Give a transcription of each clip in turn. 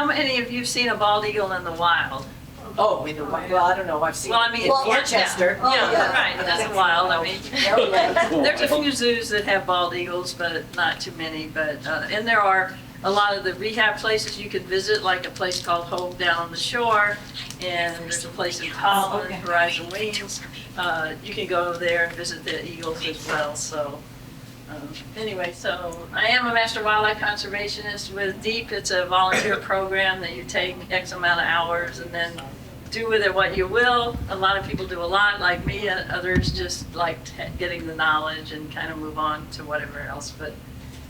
How many of you have seen a bald eagle in the wild? Oh, in the well, I don't know. I've seen Well, I mean, it in Manchester. Yeah, right, that's wild, I mean. Oh, yeah. There's a few zoos that have bald eagles, but not too many, but, and there are a lot of the rehab places you can visit, like a place called Home Down on the Shore, and there's a place in Holland, Horizon Wings. You can go there and visit the eagles as well, so. Anyway, so I am a Master Wildlife Conservationist with DEEP. It's a volunteer program that you take X amount of hours and then do with it what you will. A lot of people do a lot, like me, and others just like getting the knowledge and kind of move on to whatever else. But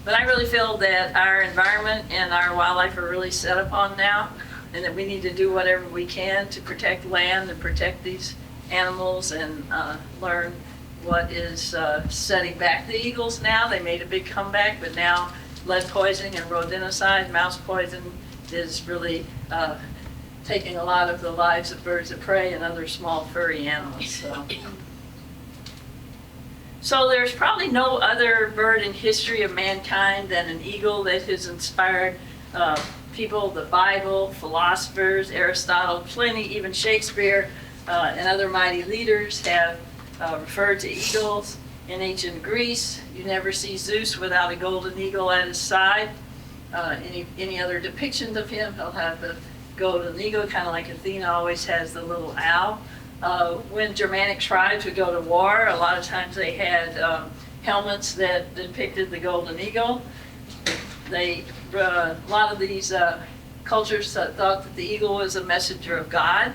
I really feel that our environment and our wildlife are really set upon now, and that we need to do whatever we can to protect land and protect these animals and learn what is setting back the eagles now. They made a big comeback, but now lead poisoning and rodenticide, mouse poison, is really taking a lot of the lives of birds of prey and other small furry animals. So there's probably no other bird in history of mankind than an eagle that has inspired people. The Bible, philosophers, Aristotle, Pliny, even Shakespeare, and other mighty leaders have referred to eagles. In ancient Greece, you never see Zeus without a golden eagle at his side. Any other depictions of him, he'll have the golden eagle, kind of like Athena always has the little owl. When Germanic tribes would go to war, a lot of times they had helmets that depicted the golden eagle. A lot of these cultures thought that the eagle was a messenger of God.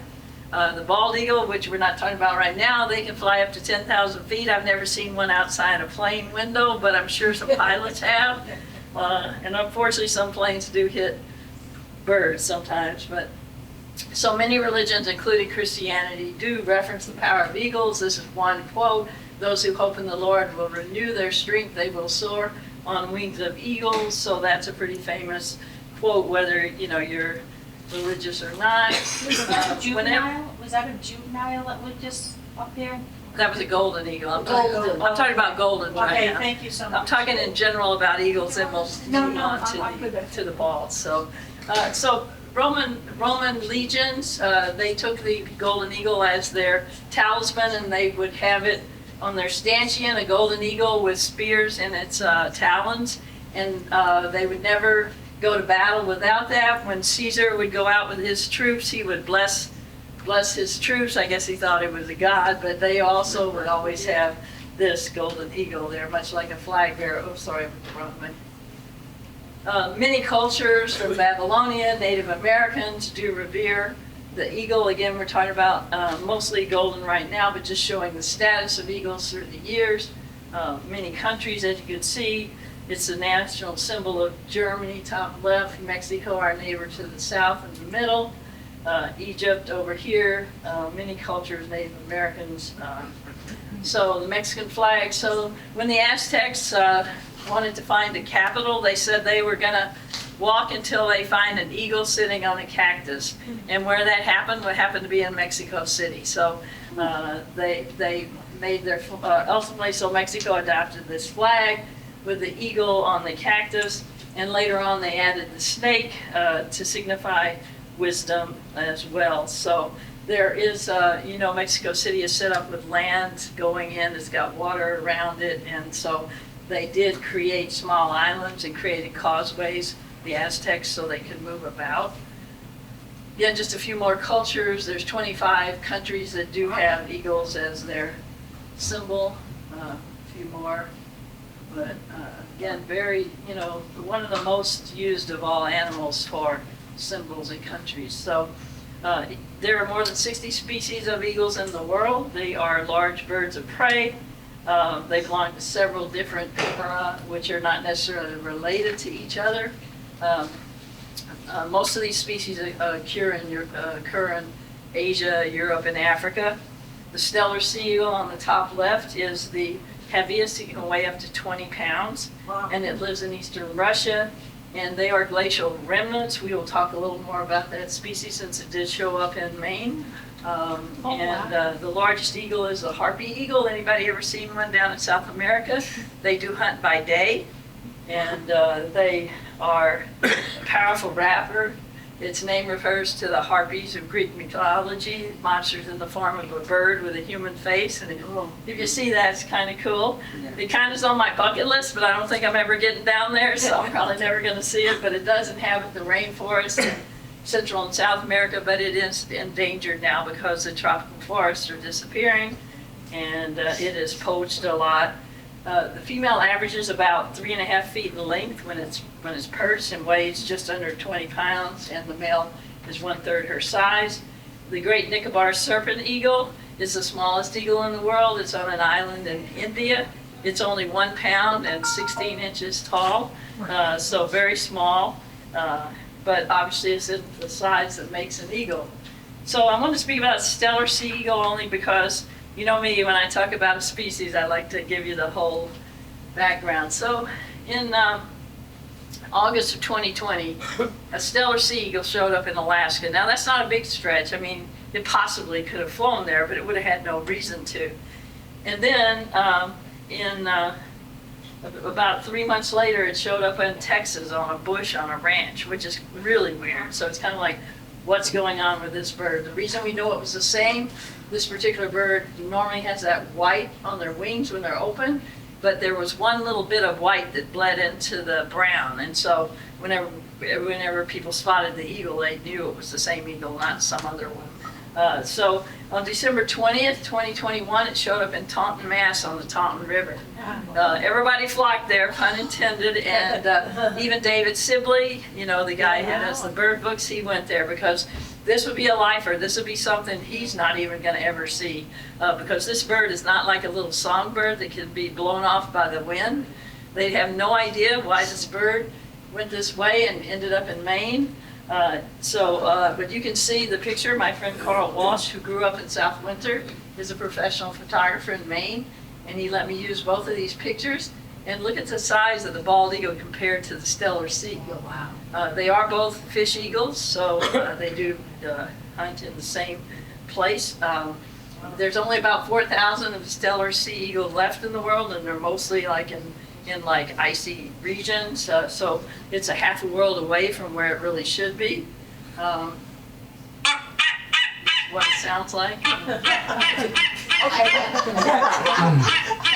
The bald eagle, which we're not talking about right now, they can fly up to 10,000 feet. I've never seen one outside a plane window, but I'm sure some pilots have. And unfortunately, some planes do hit birds sometimes. But so many religions, including Christianity, do reference the power of eagles. This is one quote: "Those who hope in the Lord will renew their strength. They will soar on wings of eagles." So that's a pretty famous quote, whether you're religious or not. Was that a juvenile that was just up there? That was a golden eagle. I'm talking about golden right Okay, now. thank you so much. I'm talking in general about eagles, and we'll move on to the balds. So Roman legions, they took the golden eagle as their talisman, and they would have it on their stanchion, a golden eagle with spears in its talons, and they would never go to battle without that. When Caesar would go out with his troops, he would bless his troops. I guess he thought it was a god, but they also would always have this golden eagle there, much like a flag bearer. Oh, sorry, wrong one. Many cultures from Babylonia, Native Americans do revere the eagle. Again, we're talking about mostly golden right now, but just showing the status of eagles through the years. Many countries, as you can see, it's the national symbol of Germany, top left, Mexico, our neighbor to the south in the middle, Egypt over here, many cultures, Native Americans. So the Mexican flag. So when the Aztecs wanted to find a capital, they said they were going to walk until they find an eagle sitting on a cactus. And where that happened would happen to be in Mexico City. So they made their, ultimately, so Mexico adopted this flag with the eagle on the cactus, and later on they added the snake to signify wisdom as well. So there is, Mexico City is set up with land going in, it's got water around it, and so they did create small islands and created causeways, the Aztecs, so they could move about. Again, just a few more cultures. There's 25 countries that do have eagles as their symbol, a few more. But again, very, one of the most used of all animals for symbols in countries. So there are more than 60 species of eagles in the world. They are large birds of prey. They belong to several different genera, which are not necessarily related to each other. Most of these species occur in Asia, Europe, and Africa. The stellar sea eagle on the top left is the heaviest. It can weigh up to 20 pounds. Wow. And it lives in eastern Russia, and they are glacial remnants. We will talk a little more about that species since it did show up in Maine. The largest eagle is a harpy eagle. Anybody ever seen one down in South America? They do hunt by day, and they are a powerful raptor. Its name refers to the harpies of Greek mythology, monsters in the form of a bird with a human face. And if you see that, it's kind of cool. It kind of is on my bucket list, but I don't think I'm ever getting down there, so I'm probably never going to see it. But it does inhabit the rainforest in Central and South America, but it is endangered now because the tropical forests are disappearing, and it is poached a lot. The female averages about 3.5 feet in length when it's perched and weighs just under 20 pounds, and the male is 1/3 her size. The great Nicobar serpent eagle is the smallest eagle in the world. It's on an island in India. It's only 1 pound and 16 inches tall, so very small, but obviously it's the size that makes an eagle. So I want to speak about stellar sea eagle only because you know me, when I talk about a species, I like to give you the whole background. So in August of 2020, a stellar sea eagle showed up in Alaska. Now that's not a big stretch. I mean, it possibly could have flown there, but it would have had no reason to. And then about 3 months later, it showed up in Texas on a bush on a ranch, which is really weird. So it's kind of like, what's going on with this bird? The reason we know it was the same, this particular bird normally has that white on their wings when they're open, but there was one little bit of white that bled into the brown. And so whenever people spotted the eagle, they knew it was the same eagle, not some other one. So on December 20th, 2021, it showed up in Taunton, Mass on the Taunton River. Everybody flocked there, pun intended, and even David Sibley, you know, the guy who does the bird books, he went there because this would be a lifer. This would be something he's not even going to ever see because this bird is not like a little songbird that can be blown off by the wind. They'd have no idea why this bird went this way and ended up in Maine. But you can see the picture. My friend Carl Walsh, who grew up in South Winter, is a professional photographer in Maine, and he let me use both of these pictures. And look at the size of the bald eagle compared to the stellar sea eagle. Wow. They are both fish eagles, so they do hunt in the same place. There's only about 4,000 of the stellar sea eagles left in the world, and they're mostly like in like icy regions, so it's a half a world away from where it really should be. What it sounds like.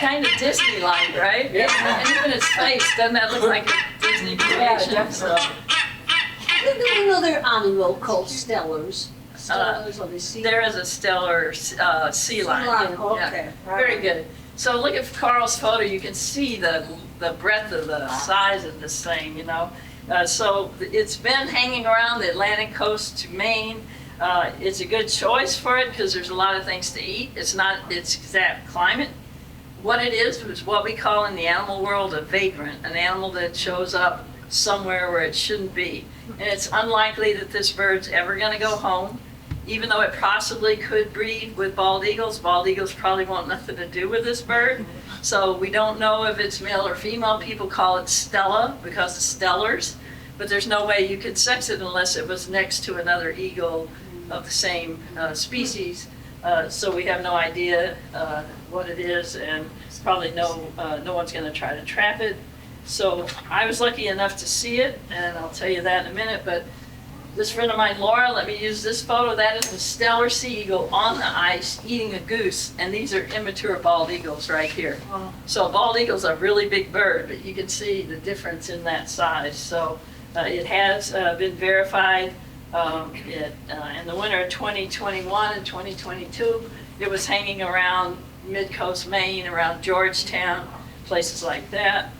Kind of Disney-like, right? Yeah. And even its face, doesn't that look like a Disney creation? Yeah, There's another animal called stellars. Stellars on the sea. There is a stellar sea lion. Okay. Yeah. Very good. So look at Carl's photo. You can see the breadth of the size of this thing, you know. So it's been hanging around the Atlantic coast to Maine. It's a good choice for it because there's a lot of things to eat. It's not its exact climate. What it is what we call in the animal world a vagrant, an animal that shows up somewhere where it shouldn't be. And it's unlikely that this bird's ever going to go home, even though it possibly could breed with bald eagles. Bald eagles probably want nothing to do with this bird. So we don't know if it's male or female. People call it Stella because of stellars, but there's no way you could sex it unless it was next to another eagle of the same species. So we have no idea what it is, and probably no one's going to try to trap it. So I was lucky enough to see it, and I'll tell you that in a minute, but this friend of mine, Laura, let me use this photo. That is the stellar sea eagle on the ice eating a goose, and these are immature bald eagles right here. So bald eagle's a really big bird, but you can see the difference in that size. So it has been verified in the winter of 2021 and 2022. It was hanging around mid-coast Maine, around Georgetown, places like that.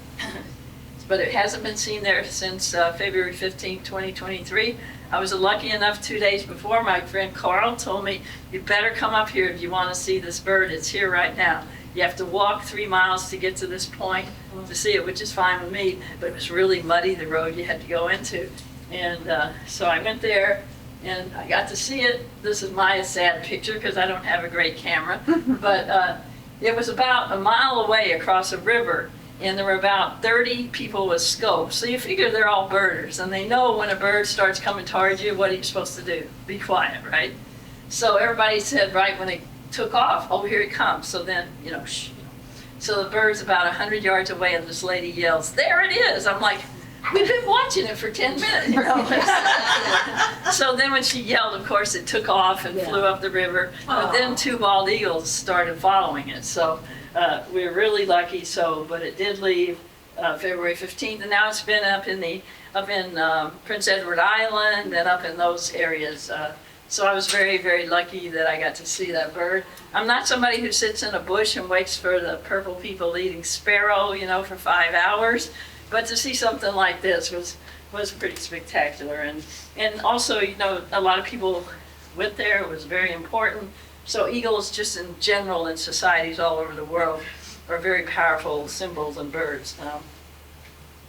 But it hasn't been seen there since February 15, 2023. I was lucky enough 2 days before, my friend Carl told me, you better come up here if you want to see this bird. It's here right now. You have to walk 3 miles to get to this point to see it, which is fine with me, but it was really muddy, the road you had to go into. And so I went there and I got to see it. This is my sad picture because I don't have a great camera, but it was about a mile away across a river. And there were about 30 people with scopes. So you figure they're all birders, and they know when a bird starts coming towards you, what are you supposed to do? Be quiet, right? So everybody said right when they took off, oh, here it comes. So then, you know, shh. So the bird's about 100 yards away, and this lady yells, there it is. I'm like, we've been watching it for 10 minutes. You know? So then when she yelled, of course, it took off and flew up the river. But then 2 bald eagles started following it. So we were really lucky. But it did leave February 15th, and now it's been up in Prince Edward Island and up in those areas. So I was very, very lucky that I got to see that bird. I'm not somebody who sits in a bush and waits for the purple people eating sparrow, for 5 hours. But to see something like this was pretty spectacular. And also, a lot of people went there. It was very important. So eagles, just in general in societies all over the world, are very powerful symbols and birds.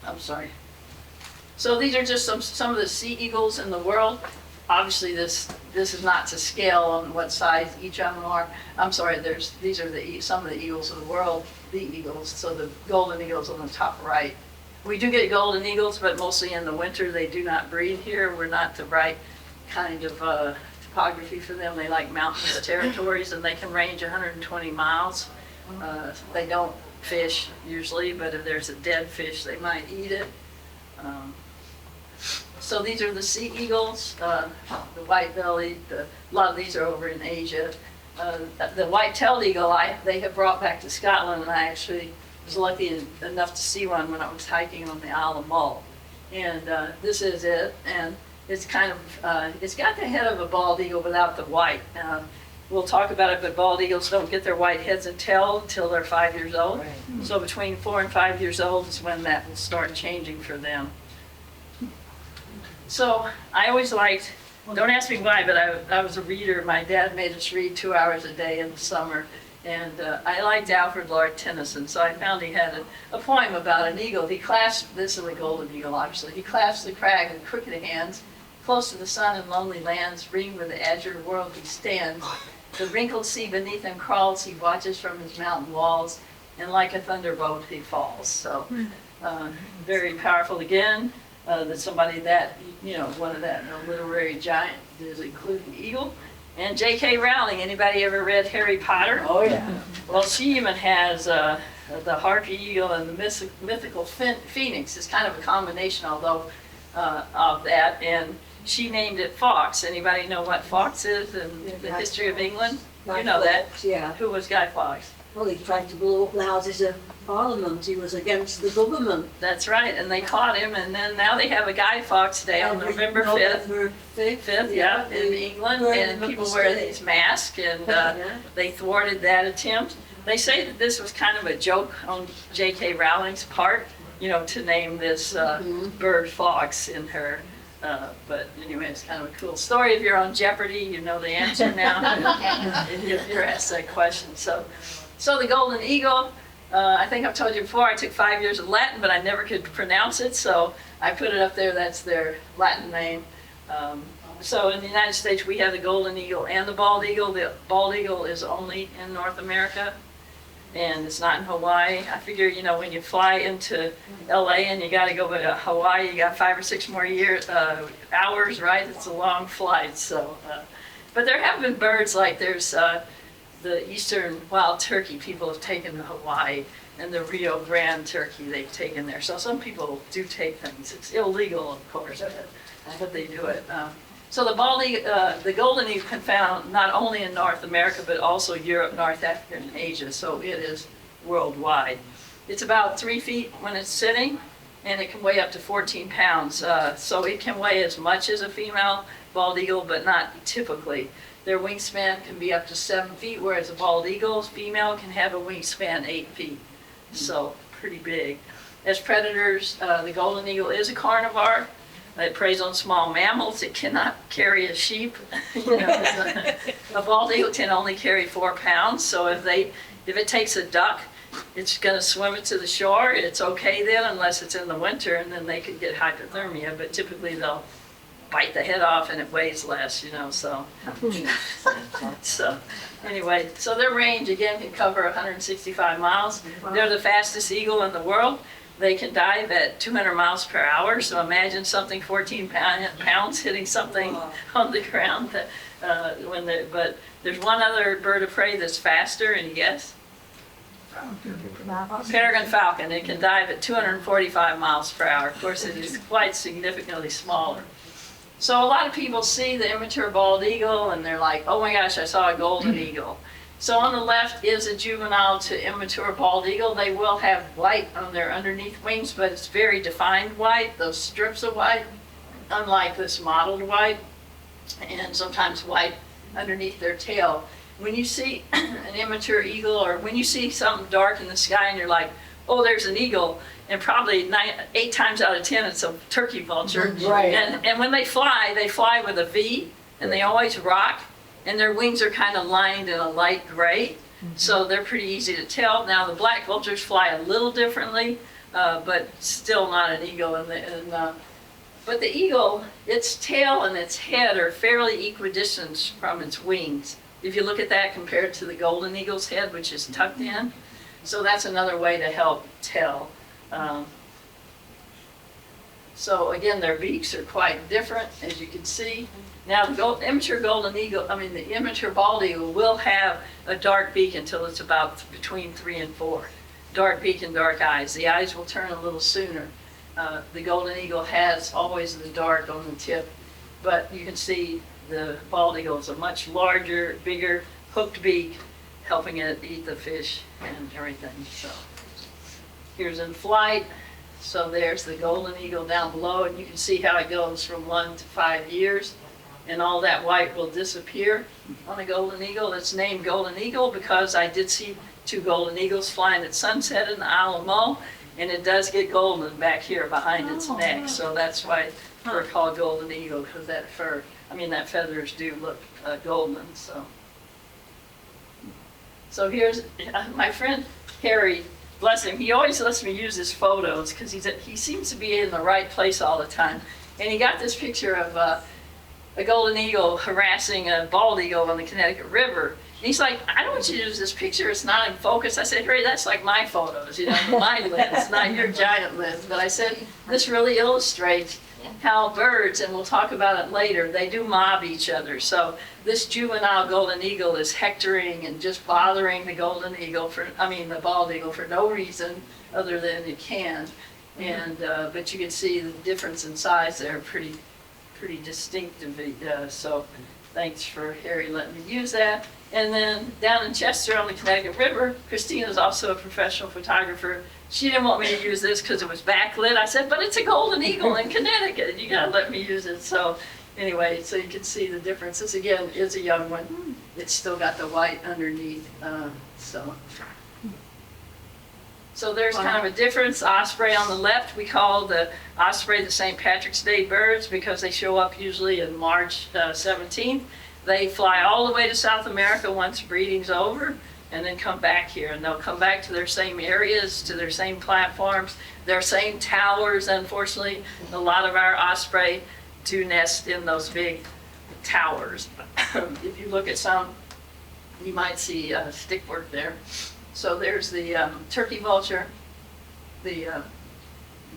I'm sorry. So these are just some of the sea eagles in the world. Obviously, this is not to scale on what size each of them are. I'm sorry. These are some of the eagles of the world. The eagles. So the golden eagles on the top right. We do get golden eagles, but mostly in the winter. They do not breed here. We're not the right kind of topography for them. They like mountainous territories, and they can range 120 miles. They don't fish usually, but if there's a dead fish, they might eat it. So these are the sea eagles, the white-bellied. A lot of these are over in Asia. The white-tailed eagle, they have brought back to Scotland, and I actually was lucky enough to see one when I was hiking on the Isle of Mull. And this is it, and it's it's got the head of a bald eagle without the white. We'll talk about it, but bald eagles don't get their white heads and tails until they're 5 years old. Right. So between 4 and 5 years old is when that will start changing for them. So I always liked, don't ask me why, but I was a reader. My dad made us read 2 hours a day in the summer. And I liked Alfred Lord Tennyson, so I found he had a poem about an eagle. He clasped, this is a golden eagle obviously, he clasped the crag with crooked hands, close to the sun in lonely lands, ringed with the azure world he stands. The wrinkled sea beneath him crawls, he watches from his mountain walls, and like a thunderbolt he falls. So very powerful again. That somebody that, one of that literary giant is including eagle. And J.K. Rowling, anybody ever read Harry Potter? Oh, yeah. Well, she even has the harpy eagle and the mythical phoenix. It's kind of a combination, although, of that. And she named it Fawkes. Anybody know what Fawkes is in the history of England? You know that? Yeah. Who was Guy Fawkes? Well, he tried to blow up the Houses of Parliament. He was against the government. That's right, and they caught him, and then now they have a Guy Fawkes Day on November 5th. November 5th, Yeah, in England, and people wear these masks, and they thwarted that attempt. They say that this was kind of a joke on J.K. Rowling's part, to name this bird Fawkes in her. But anyway, it's kind of a cool story. If you're on Jeopardy, you know the answer now if you're asked that question. So the golden eagle, I think I've told you before, I took 5 years of Latin, but I never could pronounce it, so I put it up there. That's their Latin name. So in the United States, we have the golden eagle and the bald eagle. The bald eagle is only in North America, and it's not in Hawaii. I figure, when you fly into LA and you got to go to Hawaii, you got 5 or 6 more hours, right? It's a long flight. So, but there have been birds like there's the eastern wild turkey people have taken to Hawaii, and the Rio Grande turkey they've taken there. So some people do take things. It's illegal, of course, but they do it. So the golden eagle can be found not only in North America, but also Europe, North Africa, and Asia. So it is worldwide. It's about 3 feet when it's sitting, and it can weigh up to 14 pounds. So it can weigh as much as a female bald eagle, but not typically. Their wingspan can be up to 7 feet, whereas a bald eagle's female can have a wingspan 8 feet. So pretty big. As predators, the golden eagle is a carnivore. It preys on small mammals. It cannot carry a sheep. A bald eagle can only carry 4 pounds. So if it takes a duck, it's going to swim it to the shore. It's okay then, unless it's in the winter, and then they could get hypothermia. But typically they'll bite the head off and it weighs less, so. So anyway, so their range again can cover 165 miles. They're the fastest eagle in the world. They can dive at 200 miles per hour. So imagine something 14 pounds hitting something on the ground. But there's one other bird of prey that's faster, and guess? Peregrine falcon, it can dive at 245 miles per hour. Of course, it is quite significantly smaller. So a lot of people see the immature bald eagle and they're like, oh my gosh, I saw a golden eagle. So on the left is a juvenile to immature bald eagle. They will have white on their underneath wings, but it's very defined white, those strips of white, unlike this mottled white, and sometimes white underneath their tail. When you see an immature eagle, or when you see something dark in the sky and you're like, oh, there's an eagle, and probably 8 times out of 10 it's a turkey vulture. Right. And when they fly with a V, and they always rock, and their wings are kind of lined in a light gray, so they're pretty easy to tell. Now the black vultures fly a little differently, but still not an eagle. But the eagle, its tail and its head are fairly equidistant from its wings. If you look at that compared to the golden eagle's head, which is tucked in, so that's another way to help tell. So again, their beaks are quite different, as you can see. Now the immature the immature bald eagle will have a dark beak until it's about between 3 and 4. Dark beak and dark eyes. The eyes will turn a little sooner. The golden eagle has always the dark on the tip, but you can see the bald eagle is a much larger, bigger, hooked beak, helping it eat the fish and everything. So here's in flight. So there's the golden eagle down below, and you can see how it goes from 1 to 5 years, and all that white will disappear on a golden eagle. It's named golden eagle because I did see 2 golden eagles flying at sunset in the Isle of Mull, and it does get golden back here behind its neck. So that's why we're called golden eagle, because that feathers do look golden. So here's my friend Harry. Bless him. He always lets me use his photos because he seems to be in the right place all the time. And he got this picture of a golden eagle harassing a bald eagle on the Connecticut River. And he's like, I don't want you to use this picture. It's not in focus. I said, Harry, that's like my photos, my lens, not your giant lens. But I said, this really illustrates how birds, and we'll talk about it later, they do mob each other. So this juvenile golden eagle is hectoring and just bothering the the bald eagle for no reason other than it can. And but you can see the difference in size there, pretty distinctive. So thanks for Harry letting me use that. And then down in Chester on the Connecticut River, Christina's also a professional photographer. She didn't want me to use this because it was backlit. I said, but it's a golden eagle in Connecticut. You gotta let me use it. So anyway, so you can see the difference. This again is a young one. It's still got the white underneath. So there's kind of a difference. Osprey on the left, we call the osprey the St. Patrick's Day birds because they show up usually in March 17th. They fly all the way to South America once breeding's over, and then come back here. And they'll come back to their same areas, to their same platforms, their same towers. Unfortunately, a lot of our osprey do nest in those big towers. If you look at some, you might see stickwork there. So there's the turkey vulture, the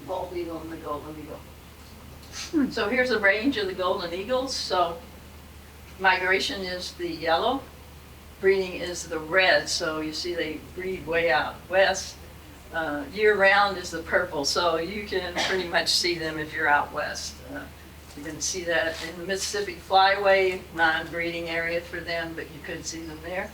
bald eagle, and the golden eagle. So here's a range of the golden eagles. So migration is the yellow, breeding is the red. So you see they breed way out west. Year round is the purple. So you can pretty much see them if you're out west. You can see that in the Mississippi Flyway, non-breeding area for them, but you could see them there.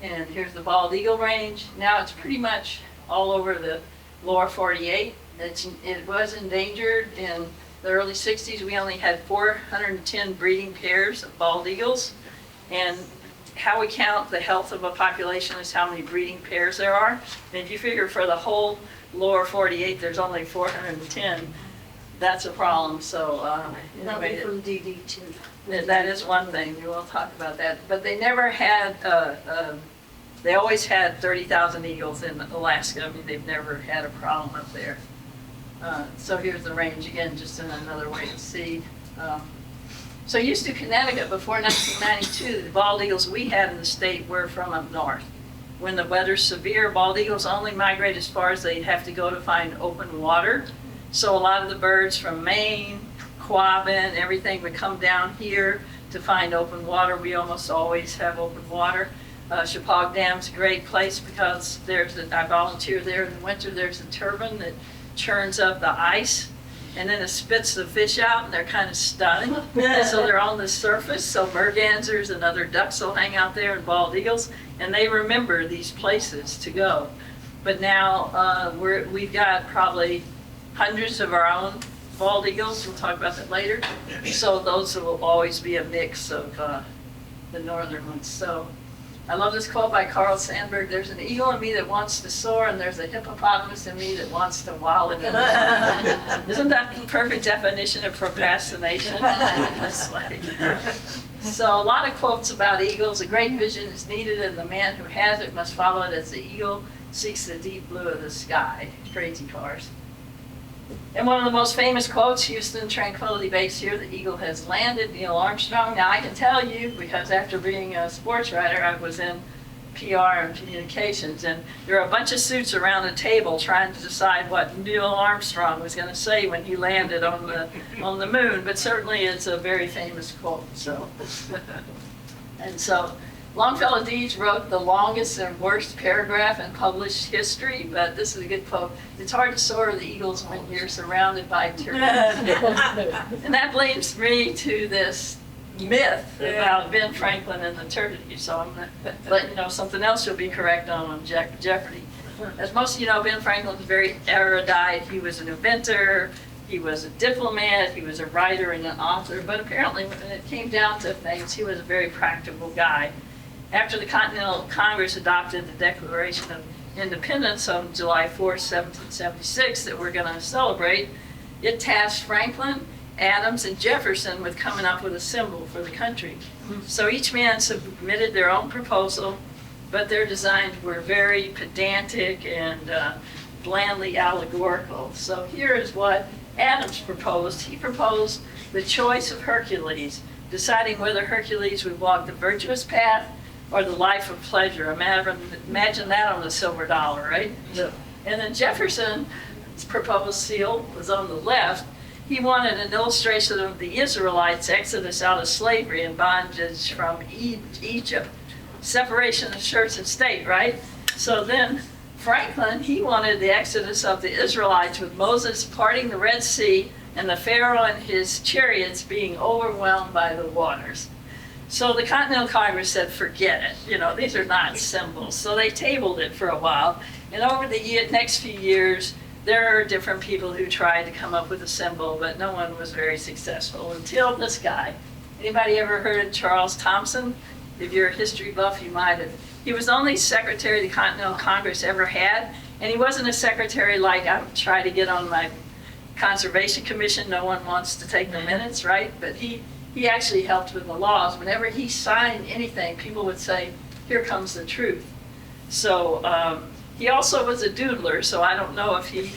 And here's the bald eagle range. Now it's pretty much all over the lower 48. It was endangered in the early 60s. We only had 410 breeding pairs of bald eagles. And how we count the health of a population is how many breeding pairs there are. And if you figure for the whole lower 48, there's only 410, that's a problem. So Nothing from DD2. that is one thing. We will talk about that. But they never had, they always had 30,000 eagles in Alaska. I mean, they've never had a problem up there. So here's the range again, just in another way to see. So used to Connecticut before 1992, the bald eagles we had in the state were from up north. When the weather's severe, bald eagles only migrate as far as they'd have to go to find open water. So a lot of the birds from Maine, Quabbin, everything would come down here to find open water. We almost always have open water. Chippewa Dam's a great place because I volunteer there in the winter. There's a turbine that churns up the ice, and then it spits the fish out, and they're kind of stunned. So they're on the surface. So mergansers and other ducks will hang out there, and bald eagles, and they remember these places to go. But now we've got probably hundreds of our own bald eagles. We'll talk about that later. So those will always be a mix of the northern ones. So I love this quote by Carl Sandburg. There's an eagle in me that wants to soar, and there's a hippopotamus in me that wants to wallow in the mud. Isn't that the perfect definition of procrastination? So a lot of quotes about eagles. A great vision is needed, and the man who has it must follow it as the eagle seeks the deep blue of the sky. Crazy cars. And one of the most famous quotes, Houston Tranquility Base here, the eagle has landed, Neil Armstrong. Now I can tell you, because after being a sports writer, I was in PR and communications, and there were a bunch of suits around a table trying to decide what Neil Armstrong was going to say when he landed on the moon, but certainly it's a very famous quote. So, and so Longfellow Deeds wrote the longest and worst paragraph in published history, but this is a good quote. It's hard to soar the eagles when you're surrounded by turbulence. And that leads me to this myth about Ben Franklin and the turkey. So I'm going to let you know something else you'll be correct on Jeopardy. As most of you know, Ben Franklin was very erudite. He was an inventor. He was a diplomat, he was a writer and an author, but apparently when it came down to things, he was a very practical guy. After the Continental Congress adopted the Declaration of Independence on July 4, 1776, that we're going to celebrate, it tasked Franklin, Adams, and Jefferson with coming up with a symbol for the country. So each man submitted their own proposal, but their designs were very pedantic and blandly allegorical. So here is what Adams proposed. He proposed the choice of Hercules, deciding whether Hercules would walk the virtuous path or the life of pleasure. Imagine that on a silver dollar, right? And then Jefferson's proposed seal was on the left. He wanted an illustration of the Israelites' exodus out of slavery and bondage from Egypt, separation of church and state, right? So then Franklin, he wanted the exodus of the Israelites with Moses parting the Red Sea and the Pharaoh and his chariots being overwhelmed by the waters. So the Continental Congress said, forget it. These are not symbols. So they tabled it for a while. And over the next few years, there are different people who tried to come up with a symbol, but no one was very successful until this guy. Anybody ever heard of Charles Thomson? If you're a history buff, you might have. He was the only secretary the Continental Congress ever had, and he wasn't a secretary like I try to get on my Conservation Commission. No one wants to take the minutes, right? But he actually helped with the laws. Whenever he signed anything, people would say, here comes the truth. So he also was a doodler, so I don't know if he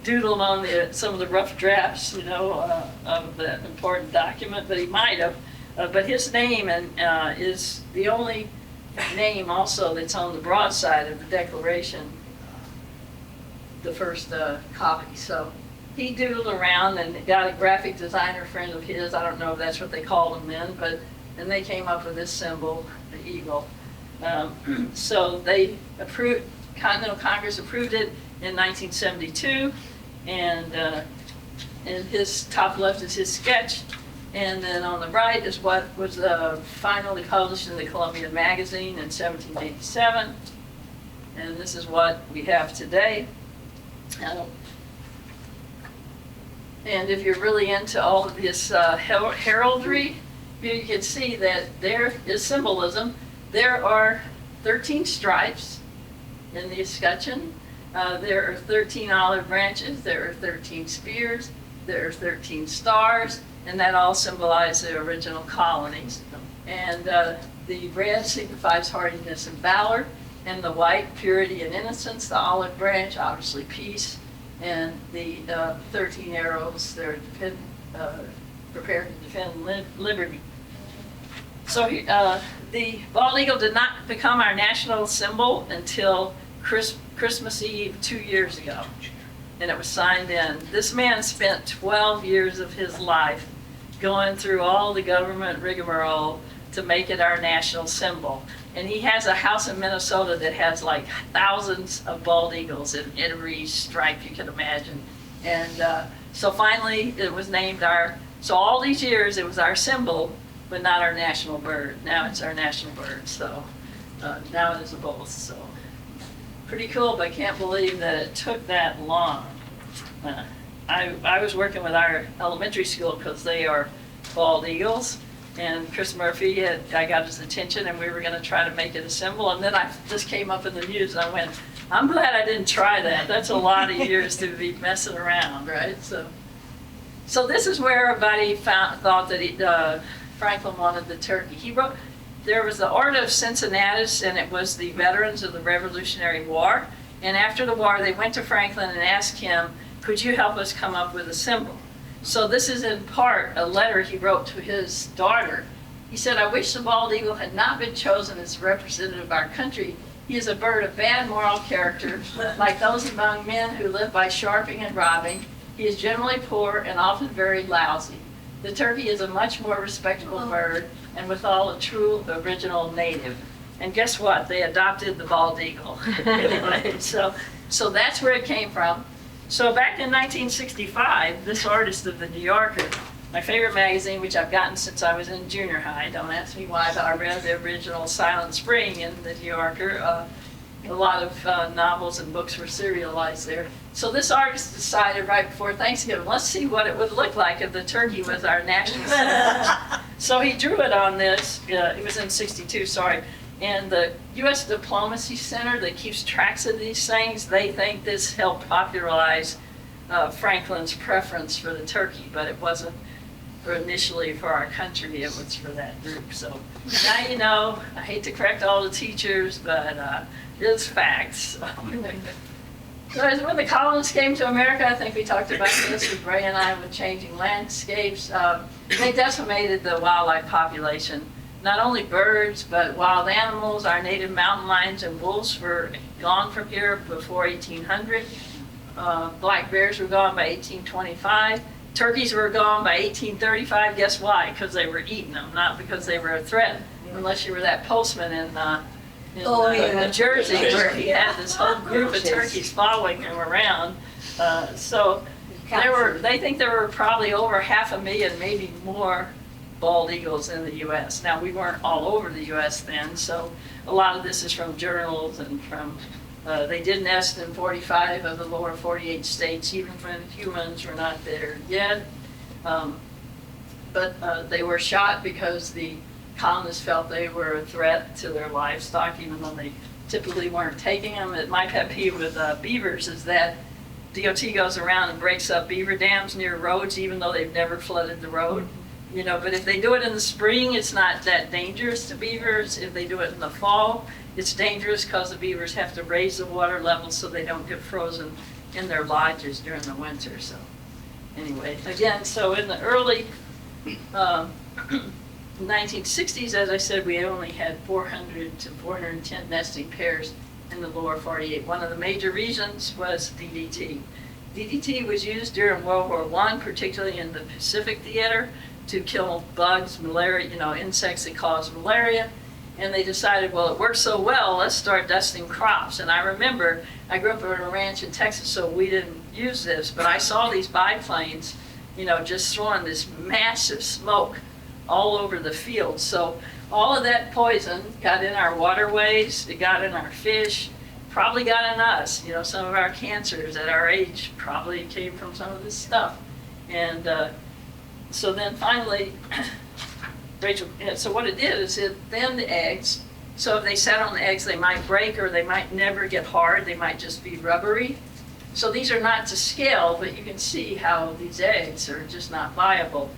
doodled on some of the rough drafts, of the important document, but he might have. But his name is the only name also that's on the broadside of the Declaration, the first copy. So he doodled around and got a graphic designer friend of his, I don't know if that's what they called him then, and they came up with this symbol, the eagle. So they approved, Continental Congress approved it in 1972, and his top left is his sketch, and then on the right is what was finally published in the Columbian Magazine in 1787, and this is what we have today. And if you're really into all of this heraldry, you can see that there is symbolism. There are 13 stripes in the escutcheon. There are 13 olive branches. There are 13 spears. There are 13 stars, and that all symbolize the original colonies. And the red signifies hardiness and valor, and the white, purity and innocence. The olive branch, obviously peace, and the 13 arrows, they're prepared to defend liberty. So the bald eagle did not become our national symbol until Christmas Eve 2 years ago, and it was signed in. This man spent 12 years of his life going through all the government rigmarole to make it our national symbol. And he has a house in Minnesota that has like thousands of bald eagles in every stripe you can imagine. And so finally it was named so all these years it was our symbol, but not our national bird. Now it's our national bird, so now it is both. So pretty cool, but I can't believe that it took that long. I was working with our elementary school because they are bald eagles, and Chris Murphy I got his attention, and we were going to try to make it a symbol, and then this came up in the news, and I went, I'm glad I didn't try that. That's a lot of years to be messing around, right? So this is where everybody thought that Franklin wanted the turkey. He wrote, there was the Order of Cincinnatus, and it was the veterans of the Revolutionary War. And after the war, they went to Franklin and asked him, could you help us come up with a symbol? So this is in part a letter he wrote to his daughter. He said, I wish the bald eagle had not been chosen as representative of our country. He is a bird of bad moral character, like those among men who live by sharping and robbing. He is generally poor and often very lousy. The turkey is a much more respectable bird, and withal a true original native. And guess what? They adopted the bald eagle. Anyway, so that's where it came from. So back in 1965, this artist of the New Yorker, my favorite magazine, which I've gotten since I was in junior high, don't ask me why, but I read the original Silent Spring in the New Yorker. A lot of novels and books were serialized there. So this artist decided right before Thanksgiving, let's see what it would look like if the turkey was our national symbol. So he drew it on this, it was in 62, sorry. And the U.S. Diplomacy Center that keeps tracks of these things, they think this helped popularize Franklin's preference for the turkey, but it wasn't initially for our country, it was for that group. So now you know, I hate to correct all the teachers, but it's facts. So when the colonists came to America, I think we talked about this with Ray and I with changing landscapes, they decimated the wildlife population. Not only birds, but wild animals. Our native mountain lions and wolves were gone from here before 1800. Black bears were gone by 1825. Turkeys were gone by 1835. Guess why? Because they were eating them, not because they were a threat. Unless you were that postman in New Jersey, where he had this whole group of turkeys following him around. So they think there were probably over 500,000, maybe more, bald eagles in the U.S. Now, we weren't all over the U.S. then, so a lot of this is from journals and from, they did nest in 45 of the lower 48 states, even when humans were not there yet. But they were shot because the colonists felt they were a threat to their livestock, even though they typically weren't taking them. My pet peeve with beavers is that DOT goes around and breaks up beaver dams near roads, even though they've never flooded the road. You know, but if they do it in the spring, it's not that dangerous to beavers. If they do it in the fall, it's dangerous because the beavers have to raise the water level so they don't get frozen in their lodges during the winter. So anyway, again, so in the early 1960s, as I said, we only had 400 to 410 nesting pairs in the lower 48. One of the major reasons was DDT. DDT was used during World War I, particularly in the Pacific theater, to kill bugs, malaria, insects that cause malaria. And they decided, well, it works so well, let's start dusting crops. And I remember, I grew up on a ranch in Texas, so we didn't use this, but I saw these biplanes, just throwing this massive smoke all over the field. So all of that poison got in our waterways, it got in our fish, probably got in us. Some of our cancers at our age probably came from some of this stuff. And so then finally, Rachel, so what it did is it thinned the eggs. So if they sat on the eggs, they might break or they might never get hard. They might just be rubbery. So these are not to scale, but you can see how these eggs are just not viable.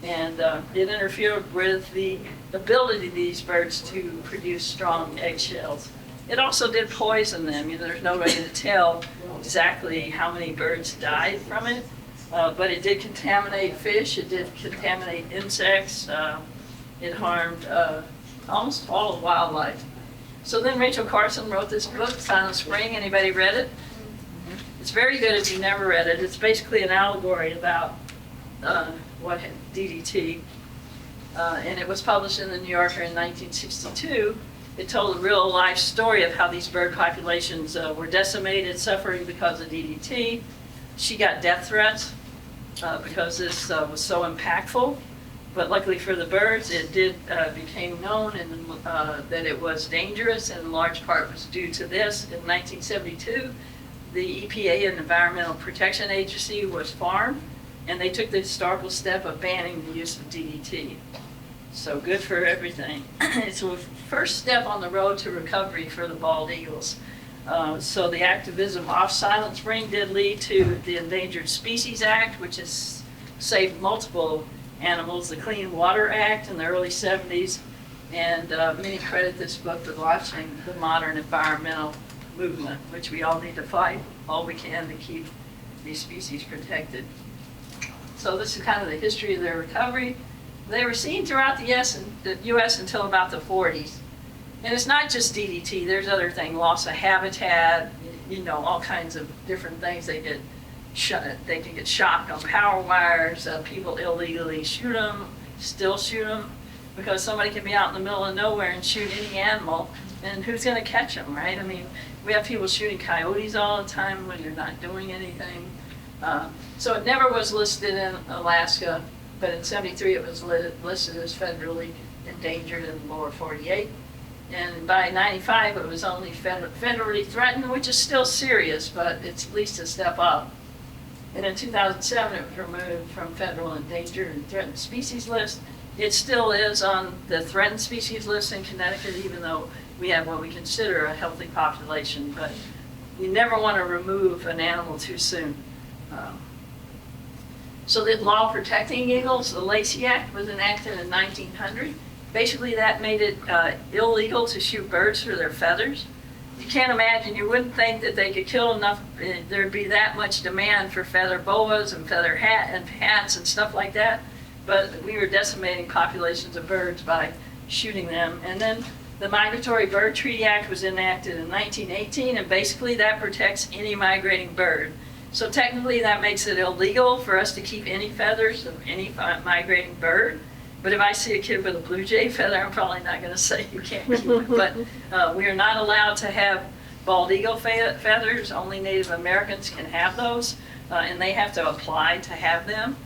And it interfered with the ability of these birds to produce strong eggshells. It also did poison them. There's no way to tell exactly how many birds died from it. But it did contaminate fish, it did contaminate insects, it harmed almost all of wildlife. So then Rachel Carson wrote this book, Silent Spring. Anybody read it? It's very good if you've never read it. It's basically an allegory about what DDT. and it was published in the New Yorker in 1962. It told a real life story of how these bird populations were decimated, suffering because of DDT. She got death threats because this was so impactful. But luckily for the birds, it did became known and that it was dangerous, and in large part was due to this. In 1972, the EPA and Environmental Protection Agency was formed, and they took the historical step of banning the use of DDT. So good for everything. It's the first step on the road to recovery for the bald eagles. So the activism off Silent Spring did lead to the Endangered Species Act, which has saved multiple animals, the Clean Water Act in the early 70s, and many credit this book with launching the modern environmental movement, which we all need to fight all we can to keep these species protected. So this is kind of the history of their recovery. They were seen throughout the U.S. until about the 40s. And it's not just DDT, there's other things, loss of habitat, all kinds of different things. They can get shocked on power wires, people illegally shoot them, still shoot them, because somebody can be out in the middle of nowhere and shoot any animal, and who's going to catch them, right? I mean, we have people shooting coyotes all the time when they're not doing anything. So it never was listed in Alaska, but in '73 it was listed as federally endangered in the lower 48. And by '95 it was only federally threatened, which is still serious, but it's at least a step up. And in 2007, it was removed from federal endangered and threatened species list. It still is on the threatened species list in Connecticut, even though we have what we consider a healthy population. But you never want to remove an animal too soon. So the law protecting eagles, the Lacey Act, was enacted in 1900. Basically, that made it illegal to shoot birds for their feathers. You can't imagine, you wouldn't think that they could kill enough, there'd be that much demand for feather boas and feather hats and stuff like that. But we were decimating populations of birds by shooting them. And then the Migratory Bird Treaty Act was enacted in 1918, and basically that protects any migrating bird. So technically that makes it illegal for us to keep any feathers of any migrating bird. But if I see a kid with a blue jay feather, I'm probably not going to say you can't keep it. But we are not allowed to have bald eagle feathers. Only Native Americans can have those, and they have to apply to have them.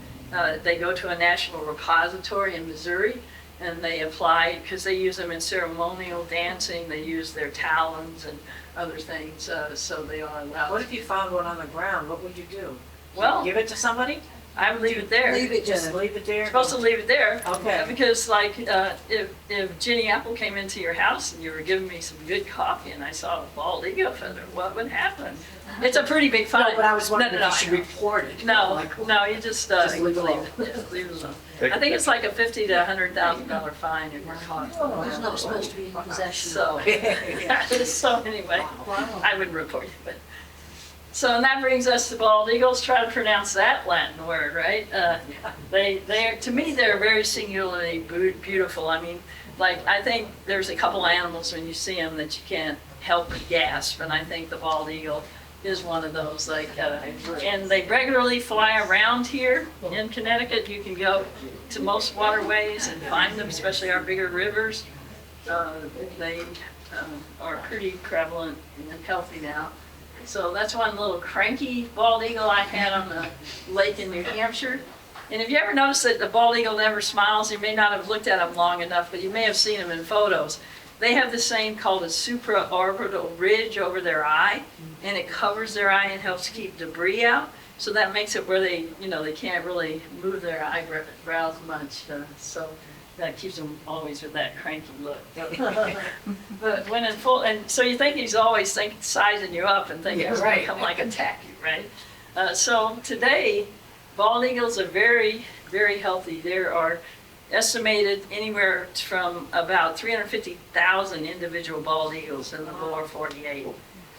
They go to a national repository in Missouri, and they apply because they use them in ceremonial dancing. They use their talons and other things, so they are allowed. What if you found one on the ground? What would you do? Well, Give it to somebody? I would leave it there. Leave it Just there. leave it there? You're supposed to leave it there. Okay. Because if Ginny Apple came into your house and you were giving me some good coffee and I saw a bald eagle feather, what would happen? It's a pretty big fine. No, but I was wondering No, if you should report it. No, Like, no, you just leave it alone. Yeah, leave it alone. I think it's like a $50,000 to $100,000 fine if you're caught. It's not supposed to be in possession. So, so anyway, I wouldn't report you, but. So, and that brings us to bald eagles. Try to pronounce that Latin word, right? They are, to me, they're very singularly beautiful. I mean, like, I think there's a couple animals when you see them that you can't help but gasp, and I think the bald eagle is one of those. Like, and they regularly fly around here in Connecticut. You can go to most waterways and find them, especially our bigger rivers. They are pretty prevalent and healthy now. So that's one little cranky bald eagle I had on the lake in New Hampshire. And if you ever notice that the bald eagle never smiles, you may not have looked at them long enough, but you may have seen them in photos. They have this thing called a supraorbital ridge over their eye, and it covers their eye and helps keep debris out. So that makes it where they can't really move their eyebrows much. So that keeps them always with that cranky look. But when in full, and so you think he's always sizing you up and thinking he's going to come like attack you, right? So today, bald eagles are very, very healthy. There are estimated anywhere from about 350,000 individual bald eagles in the lower 48.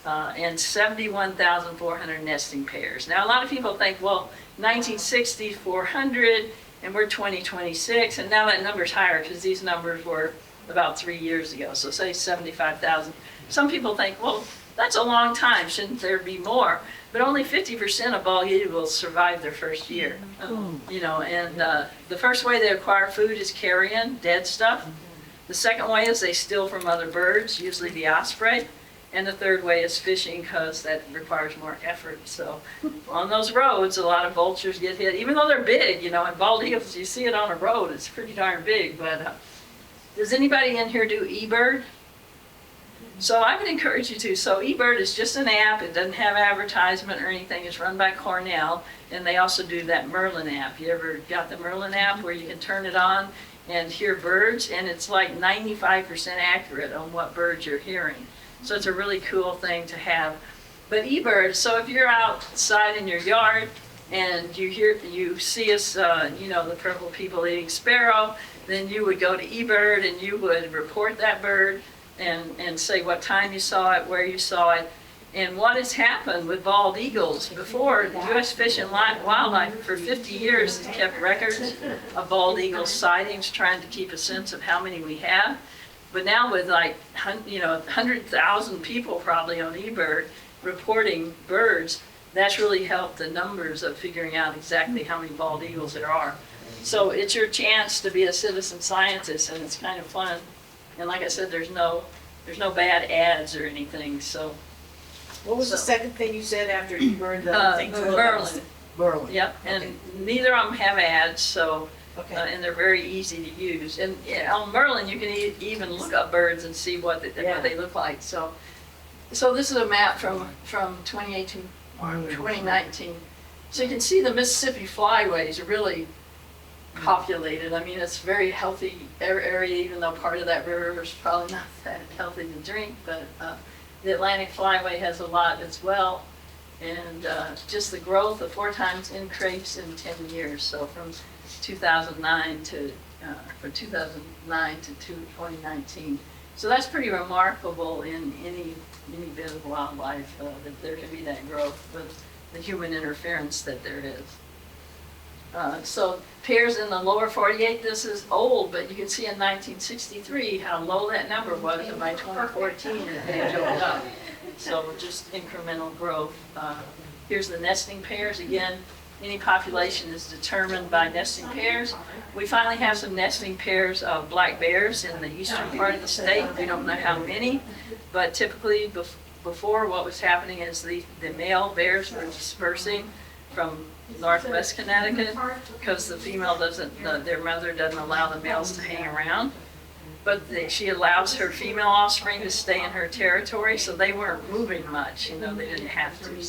And 71,400 nesting pairs. Now, a lot of people think, well, 1960, 400, and we're 2026, and now that number's higher because these numbers were about 3 years ago. So say 75,000. some people think, well, that's a long time, shouldn't there be more? But only 50% of bald eagles survive their first year. You know, and the first way they acquire food is carrion, dead stuff. The second way is they steal from other birds, usually the osprey. And the third way is fishing, because that requires more effort. So on those roads, a lot of vultures get hit, even though they're big, you know, and bald eagles, you see it on a road, it's pretty darn big. But does anybody in here do eBird? So I would encourage you to. So eBird is just an app. It doesn't have advertisement or anything. It's run by Cornell. And they also do that Merlin app. You ever got the Merlin app where you can turn it on and hear birds? And it's like 95% accurate on what birds you're hearing. So it's a really cool thing to have. But eBird, so if you're outside in your yard and you see us, you know, the purple people eating sparrow, then you would go to eBird and you would report that bird and say what time you saw it, where you saw it. And what has happened with bald eagles, before the U.S. Fish and Wildlife for 50 years has kept records of bald eagle sightings, trying to keep a sense of how many we have. But now with like, you know, 100,000 people probably on eBird reporting birds, that's really helped the numbers of figuring out exactly how many bald eagles there are. So it's your chance to be a citizen scientist, and it's kind of fun. And like I said, there's no bad ads or anything. So What was the second thing you said after eBird? Merlin. Merlin. Yep, and Okay. neither of them have ads, so. Okay. And they're very easy to use. And yeah, on Merlin, you can even look up birds and see what they look like. So this is a map from 2018, 2019. So you can see the Mississippi flyways are really populated. I mean, it's a very healthy area, even though part of that river is probably not that healthy to drink. But the Atlantic Flyway has a lot as well. And just the growth of 4 times increase in 10 years. So from 2009 to 2019. So that's pretty remarkable in any bit of wildlife, that there can be that growth with the human interference that there is. So pairs in the lower 48, this is old, but you can see in 1963 how low that number was, and by 2014 it had jumped up. So just incremental growth. Here's the nesting pairs again. Any population is determined by nesting pairs. We finally have some nesting pairs of black bears in the eastern part of the state. We don't know how many, but typically before, what was happening is the male bears were dispersing from northwest Connecticut because the female their mother doesn't allow the males to hang around. But she allows her female offspring to stay in her territory, so they weren't moving much, you know, they didn't have to.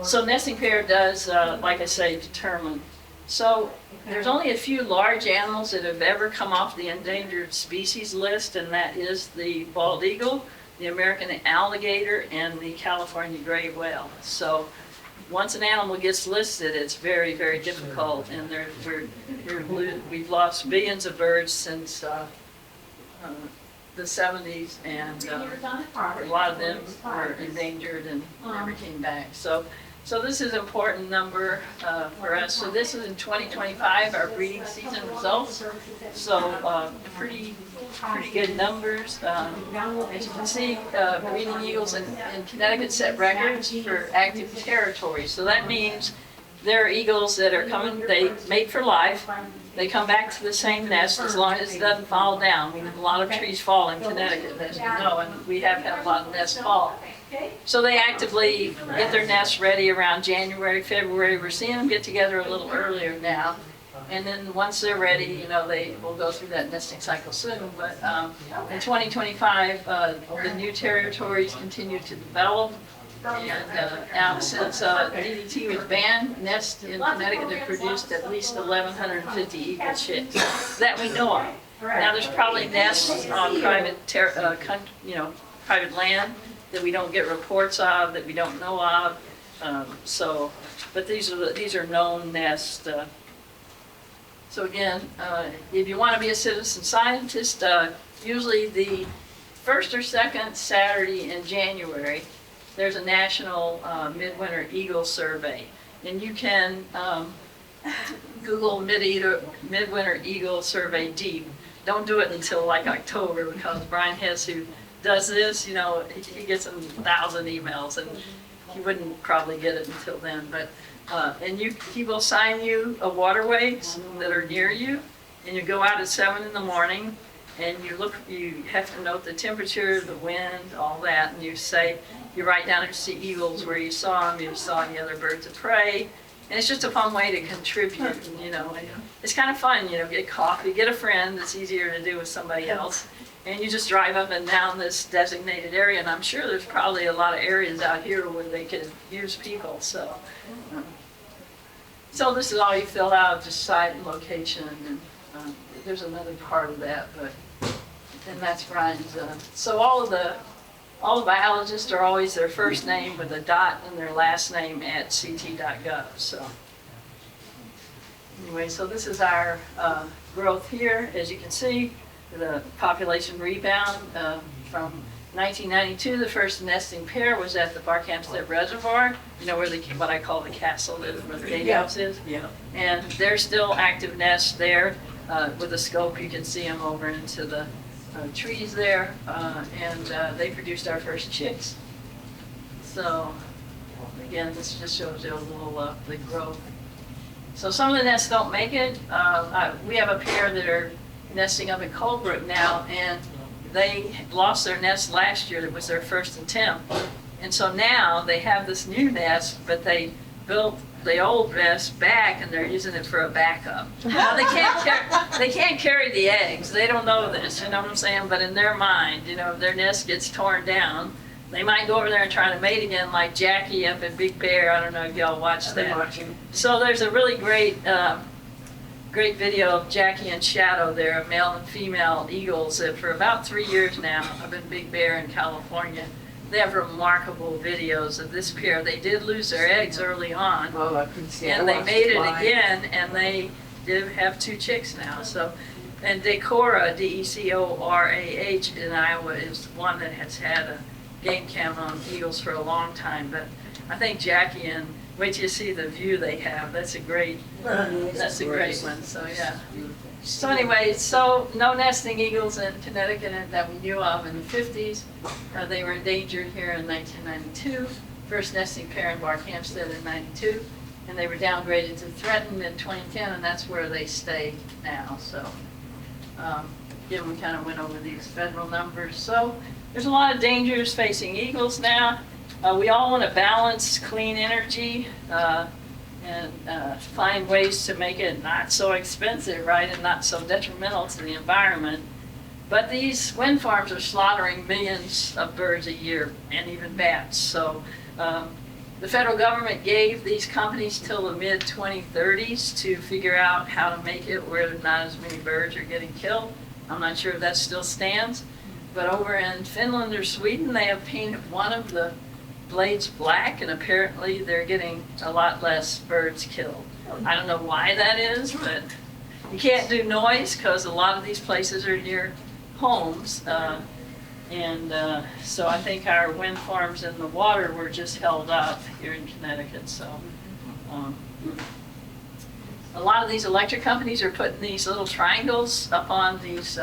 So nesting pair does, like I say, determine. So there's only a few large animals that have ever come off the endangered species list, and that is the bald eagle, the American alligator, and the California gray whale. So once an animal gets listed, it's very, very difficult, and we've lost billions of birds since the 70s, and a lot of them were endangered and never came back. So this is an important number for us. So this is in 2025, our breeding season results. So pretty good numbers. As you can see, breeding eagles in Connecticut set records for active territory. So that means there are eagles that are coming, they mate for life. They come back to the same nest as long as it doesn't fall down. We have a lot of trees fall in Connecticut, as you know, and we have had a lot of nests fall. So they actively get their nests ready around January, February. We're seeing them get together a little earlier now. And then once they're ready, you know, they will go through that nesting cycle soon. But in 2025, the new territories continue to develop. And now since DDT was banned, nests in Connecticut have produced at least 1,150 eagle chicks that we know of. Now there's probably nests on private land that we don't get reports of, that we don't know of. But these are known nests. So again, if you want to be a citizen scientist, usually the first or second Saturday in January, there's a national midwinter eagle survey. And you can Google midwinter eagle survey deep. Don't do it until like October, because Brian Hess, who does this, you know, he gets 1,000 emails, and he wouldn't probably get it until then, but, and he will sign you a waterways that are near you, and you go out at 7 in the morning, and you have to note the temperature, the wind, all that, and you write down if you see eagles where you saw them, you saw any other birds of prey, and it's just a fun way to contribute, you know, and it's kind of fun, you know, get coffee, get a friend, it's easier to do with somebody else, and you just drive up and down this designated area, and I'm sure there's probably a lot of areas out here where they could use people, so. So this is all you filled out, just site and location, and there's another part of that, but, and that's Brian's. So all the biologists are always their first name with a dot and their last name at ct.gov, so. Anyway, so this is our growth here, as you can see. The population rebound from 1992, the first nesting pair was at the Barkhamsted Reservoir, you know, where what I call the castle is, where the gatehouse is. Yeah. And they're still active nests there. With a scope, you can see them over into the trees there. And they produced our first chicks. So, again, this just shows you a little the growth. So some of the nests don't make it. We have a pair that are nesting up in Colebrook now, and they lost their nest last year. It was their first attempt. And so now they have this new nest, but they built the old nest back and they're using it for a backup. Now they can't carry the eggs. They don't know this, you know what I'm saying? But in their mind, you know, if their nest gets torn down, they might go over there and try to mate again, like Jackie up at Big Bear. I don't know if y'all watched that. So there's a really great video of Jackie and Shadow there, male and female eagles, that for about 3 years now up in Big Bear in California. They have remarkable videos of this pair. They did lose their eggs early on, Oh, I couldn't see it. and they made it again, and they did have 2 chicks now. So, and Decorah, D-E-C-O-R-A-H in Iowa is one that has had a game cam on eagles for a long time. But I think Jackie and wait till you see the view they have. That's a great one. So yeah. So anyway, so no nesting eagles in Connecticut that we knew of in the 50s. They were endangered here in 1992. First nesting pair in Barkhamsted in 92. And they were downgraded to threatened in 2010, and that's where they stay now. So again, we kind of went over these federal numbers. So there's a lot of dangers facing eagles now. We all want to balance clean energy and find ways to make it not so expensive, right, and not so detrimental to the environment. But these wind farms are slaughtering millions of birds a year, and even bats. So the federal government gave these companies till the mid-2030s to figure out how to make it where not as many birds are getting killed. I'm not sure if that still stands. But over in Finland or Sweden, they have painted one of the blades black, and apparently they're getting a lot less birds killed. I don't know why that is, but you can't do noise because a lot of these places are near homes. So I think our wind farms in the water were just held up here in Connecticut. So a lot of these electric companies are putting these little triangles up on these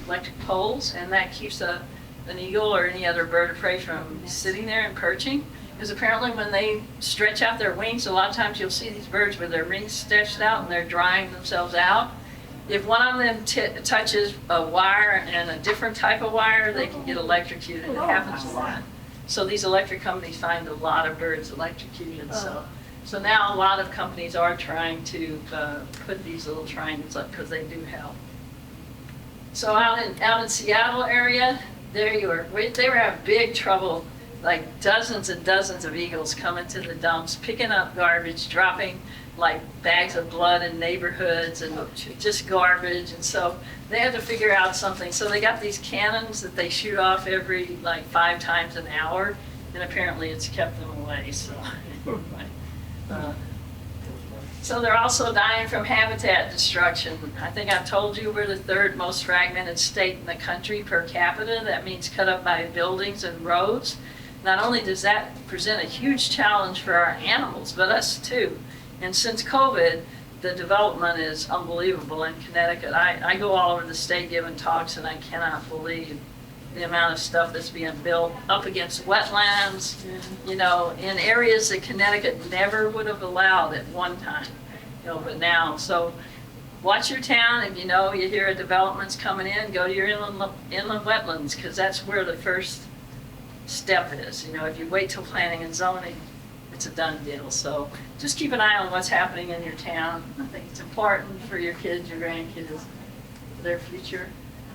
electric poles, and that keeps an eagle or any other bird of prey from sitting there and perching. Because apparently when they stretch out their wings, a lot of times you'll see these birds with their wings stretched out and they're drying themselves out. If one of them touches a wire and a different type of wire, they can get electrocuted. It happens a lot. So these electric companies find a lot of birds electrocuted. So now a lot of companies are trying to put these little triangles up because they do help. So out in Seattle area, there you are. They were having big trouble, like dozens and dozens of eagles coming to the dumps, picking up garbage, dropping like bags of blood in neighborhoods and just garbage. And so they had to figure out something. So they got these cannons that they shoot off every like 5 times an hour, and apparently it's kept them away. So, so they're also dying from habitat destruction. I think I've told you we're the 3rd most fragmented state in the country per capita. That means cut up by buildings and roads. Not only does that present a huge challenge for our animals, but us too. And since COVID, the development is unbelievable in Connecticut. I go all over the state giving talks, and I cannot believe the amount of stuff that's being built up against wetlands, you know, in areas that Connecticut never would have allowed at one time, you know, but now. So watch your town. If you know you hear a development's coming in, go to your inland wetlands, because that's where the first step is. You know, if you wait till planning and zoning, it's a done deal. So just keep an eye on what's happening in your town. I think it's important for your kids, your grandkids, their future.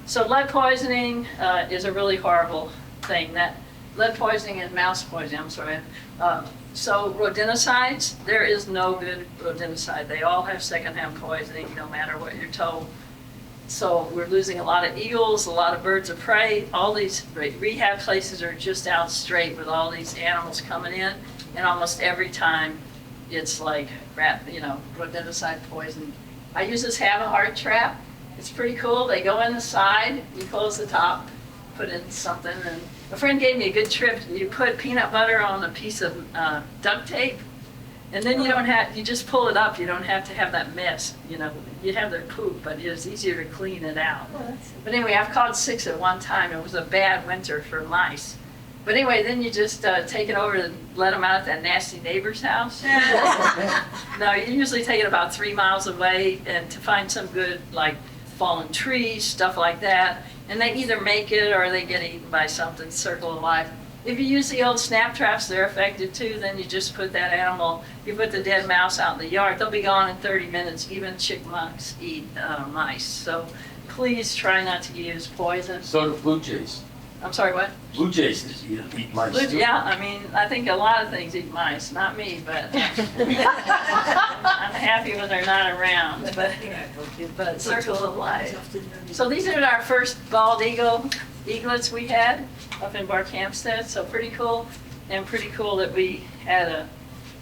So lead poisoning is a really horrible thing. That lead poisoning and mouse poisoning, I'm sorry. So rodenticides, there is no good rodenticide. They all have secondhand poisoning, no matter what you're told. So we're losing a lot of eagles, a lot of birds of prey. All these rehab places are just out straight with all these animals coming in, and almost every time it's like rodenticide poison. I use this have a heart trap. It's pretty cool. They go in the side, you close the top, put in something, and a friend gave me a good trick. You put peanut butter on a piece of duct tape, and then you just pull it up. You don't have to have that mess. You know, you have their poop, but it's easier to clean it out. But anyway, I've caught 6 at one time. It was a bad winter for mice. But anyway, then you just take it over and let them out at that nasty neighbor's house. No, you usually take it about 3 miles away, and to find some good, like, fallen trees, stuff like that. And they either make it or they get eaten by something, circle of life. If you use the old snap traps, they're effective too. Then you just put that animal, you put the dead mouse out in the yard, they'll be gone in 30 minutes. Even chipmunks eat mice. So please try not to use poison. So do blue jays. I'm sorry, what? Blue jays eat mice too. Yeah, I mean, I think a lot of things eat mice, not me, but I'm happy when they're not around, but circle of life. So these are our first bald eaglets we had up in Barkhamsted, so pretty cool, and pretty cool that we had a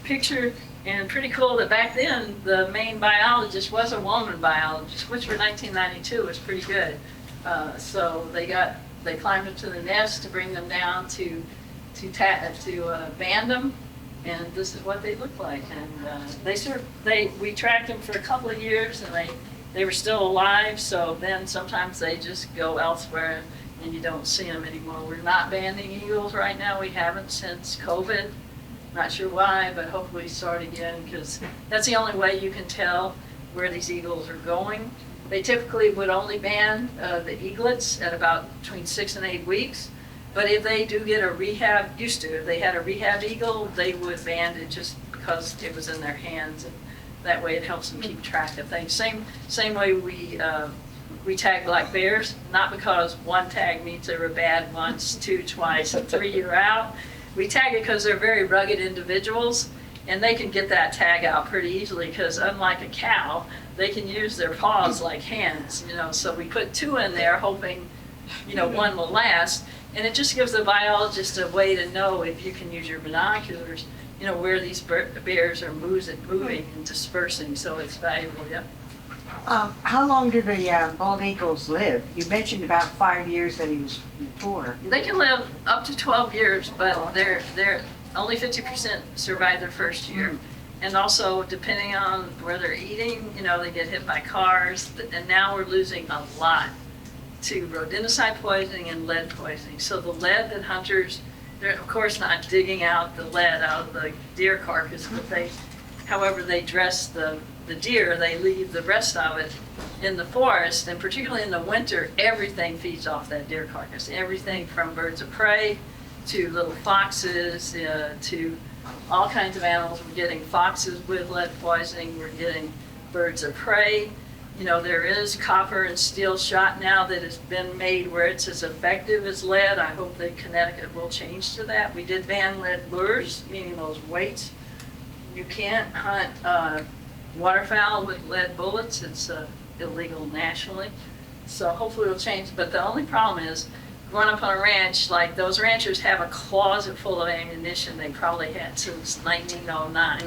picture, and pretty cool that back then the main biologist was a woman biologist, which for 1992 was pretty good. So they climbed into the nest to bring them down to band them, and this is what they look like. And we tracked them for a couple of years, and they were still alive. So then sometimes they just go elsewhere, and you don't see them anymore. We're not banding eagles right now. We haven't since COVID. Not sure why, but hopefully start again, because that's the only way you can tell where these eagles are going. They typically would only band the eaglets at about between 6 and 8 weeks. But if they do get a rehab, if they had a rehab eagle, they would band it just because it was in their hands. And that way it helps them keep track of things. Same way we tag black bears, not because one tag means they were bad once, 2 twice, and 3 you're out. We tag it because they're very rugged individuals, and they can get that tag out pretty easily because unlike a cow, they can use their paws like hands, so we put 2 in there hoping, one will last. And it just gives the biologist a way to know, if you can use your binoculars, where these bears are moving and dispersing, so it's valuable, yeah. How long do the bald eagles live? You mentioned about 5 years that he was before. They can live up to 12 years, but they're only 50% survive their first year. And also, depending on where they're eating, they get hit by cars. And now we're losing a lot to rodenticide poisoning and lead poisoning. So the lead that hunters, they're of course not digging out the lead out of the deer carcass, but however they dress the deer, they leave the rest of it in the forest. And particularly in the winter, everything feeds off that deer carcass. Everything from birds of prey to little foxes to all kinds of animals. We're getting foxes with lead poisoning. We're getting birds of prey. There is copper and steel shot now that has been made where it's as effective as lead. I hope that Connecticut will change to that. We did ban lead lures, meaning those weights. You can't hunt waterfowl with lead bullets. It's illegal nationally. So hopefully it'll change. But the only problem is, going up on a ranch, like those ranchers have a closet full of ammunition they probably had since 1909.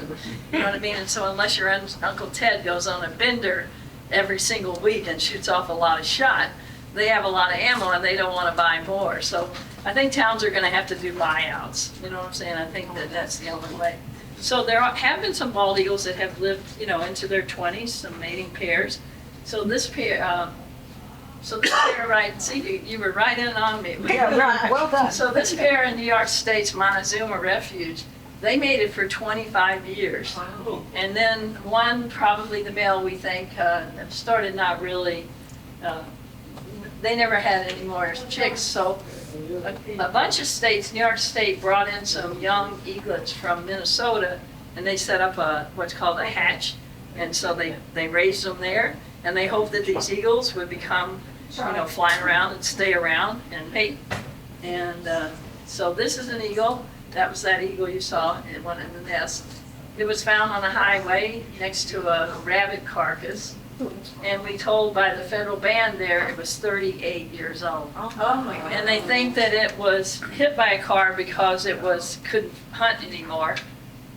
You know what I mean? And so unless your Uncle Ted goes on a bender every single week and shoots off a lot of shot, they have a lot of ammo and they don't want to buy more. So I think towns are going to have to do buyouts. You know what I'm saying? I think that's the only way. So there have been some bald eagles that have lived, into their 20s, some mating pairs. So this pair, So this pair, right, see, you were right in on me. Yeah, right, well done. So this pair in New York State's Montezuma Refuge, they made it for 25 years. And then one, probably the male, we think, started not really, they never had any more chicks. So a bunch of states, New York State brought in some young eaglets from Minnesota, and they set up what's called a hatch. And so they raised them there, and they hoped that these eagles would become, flying around and stay around and mate. And so this is an eagle. That was that eagle you saw in one of the nests. It was found on a highway next to a rabbit carcass. And we told by the federal band there it was 38 years old. Oh my God. And they think that it was hit by a car because it couldn't hunt anymore,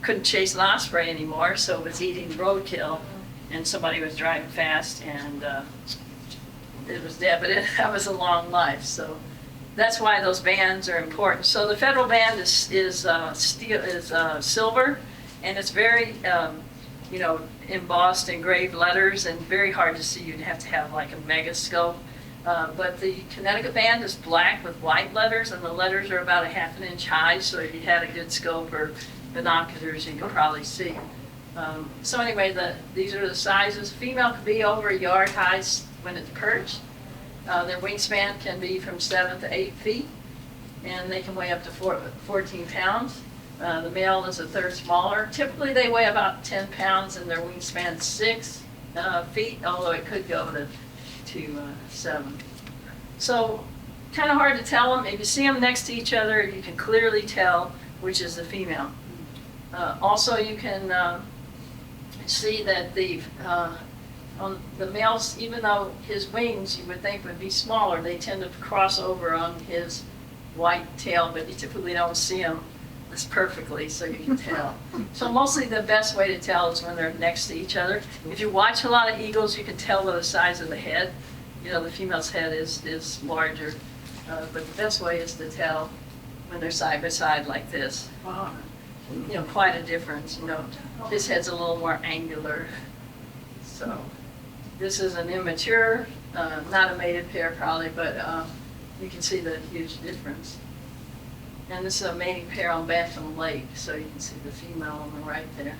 couldn't chase an osprey anymore, so it was eating roadkill. And somebody was driving fast and it was dead, but that was a long life. So that's why those bands are important. So the federal band is silver, and it's very, embossed engraved letters and very hard to see. You'd have to have like a megascope. But the Connecticut band is black with white letters, and the letters are about a half an inch high. So if you had a good scope or binoculars, you could probably see. So anyway, these are the sizes. Female could be over a yard high when it's perched. Their wingspan can be from 7 to 8 feet, and they can weigh up to 14 pounds. The male is a third smaller. Typically, they weigh about 10 pounds, and their wingspan 6 feet, although it could go to 7. So, kind of hard to tell them. If you see them next to each other, you can clearly tell which is the female. Also, you can see that on the males, even though his wings you would think would be smaller, they tend to cross over on his white tail, but you typically don't see them as perfectly, so you can tell. So mostly the best way to tell is when they're next to each other. If you watch a lot of eagles, you can tell by the size of the head. The female's head is larger, but the best way is to tell when they're side by side like this. Quite a difference. His head's a little more angular. So this is an immature, not a mated pair probably, but you can see the huge difference. And this is a mating pair on Bantam Lake, so you can see the female on the right there.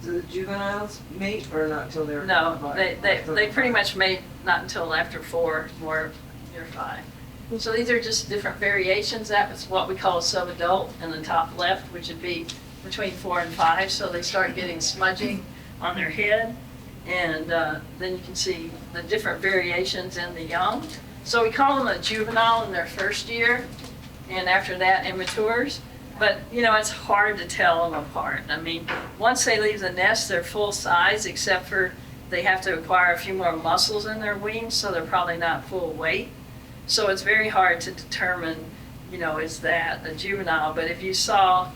Do the juveniles mate or not till they're? No, they pretty much mate not until after 4, more near 5. So these are just different variations. That was what we call a subadult in the top left, which would be between 4 and 5. So they start getting smudging on their head. And then you can see the different variations in the young. So we call them a juvenile in their first year, and after that, immatures. But, it's hard to tell them apart. I mean, once they leave the nest, they're full size, except for they have to acquire a few more muscles in their wings, so they're probably not full weight. So it's very hard to determine, is that a juvenile. But if you saw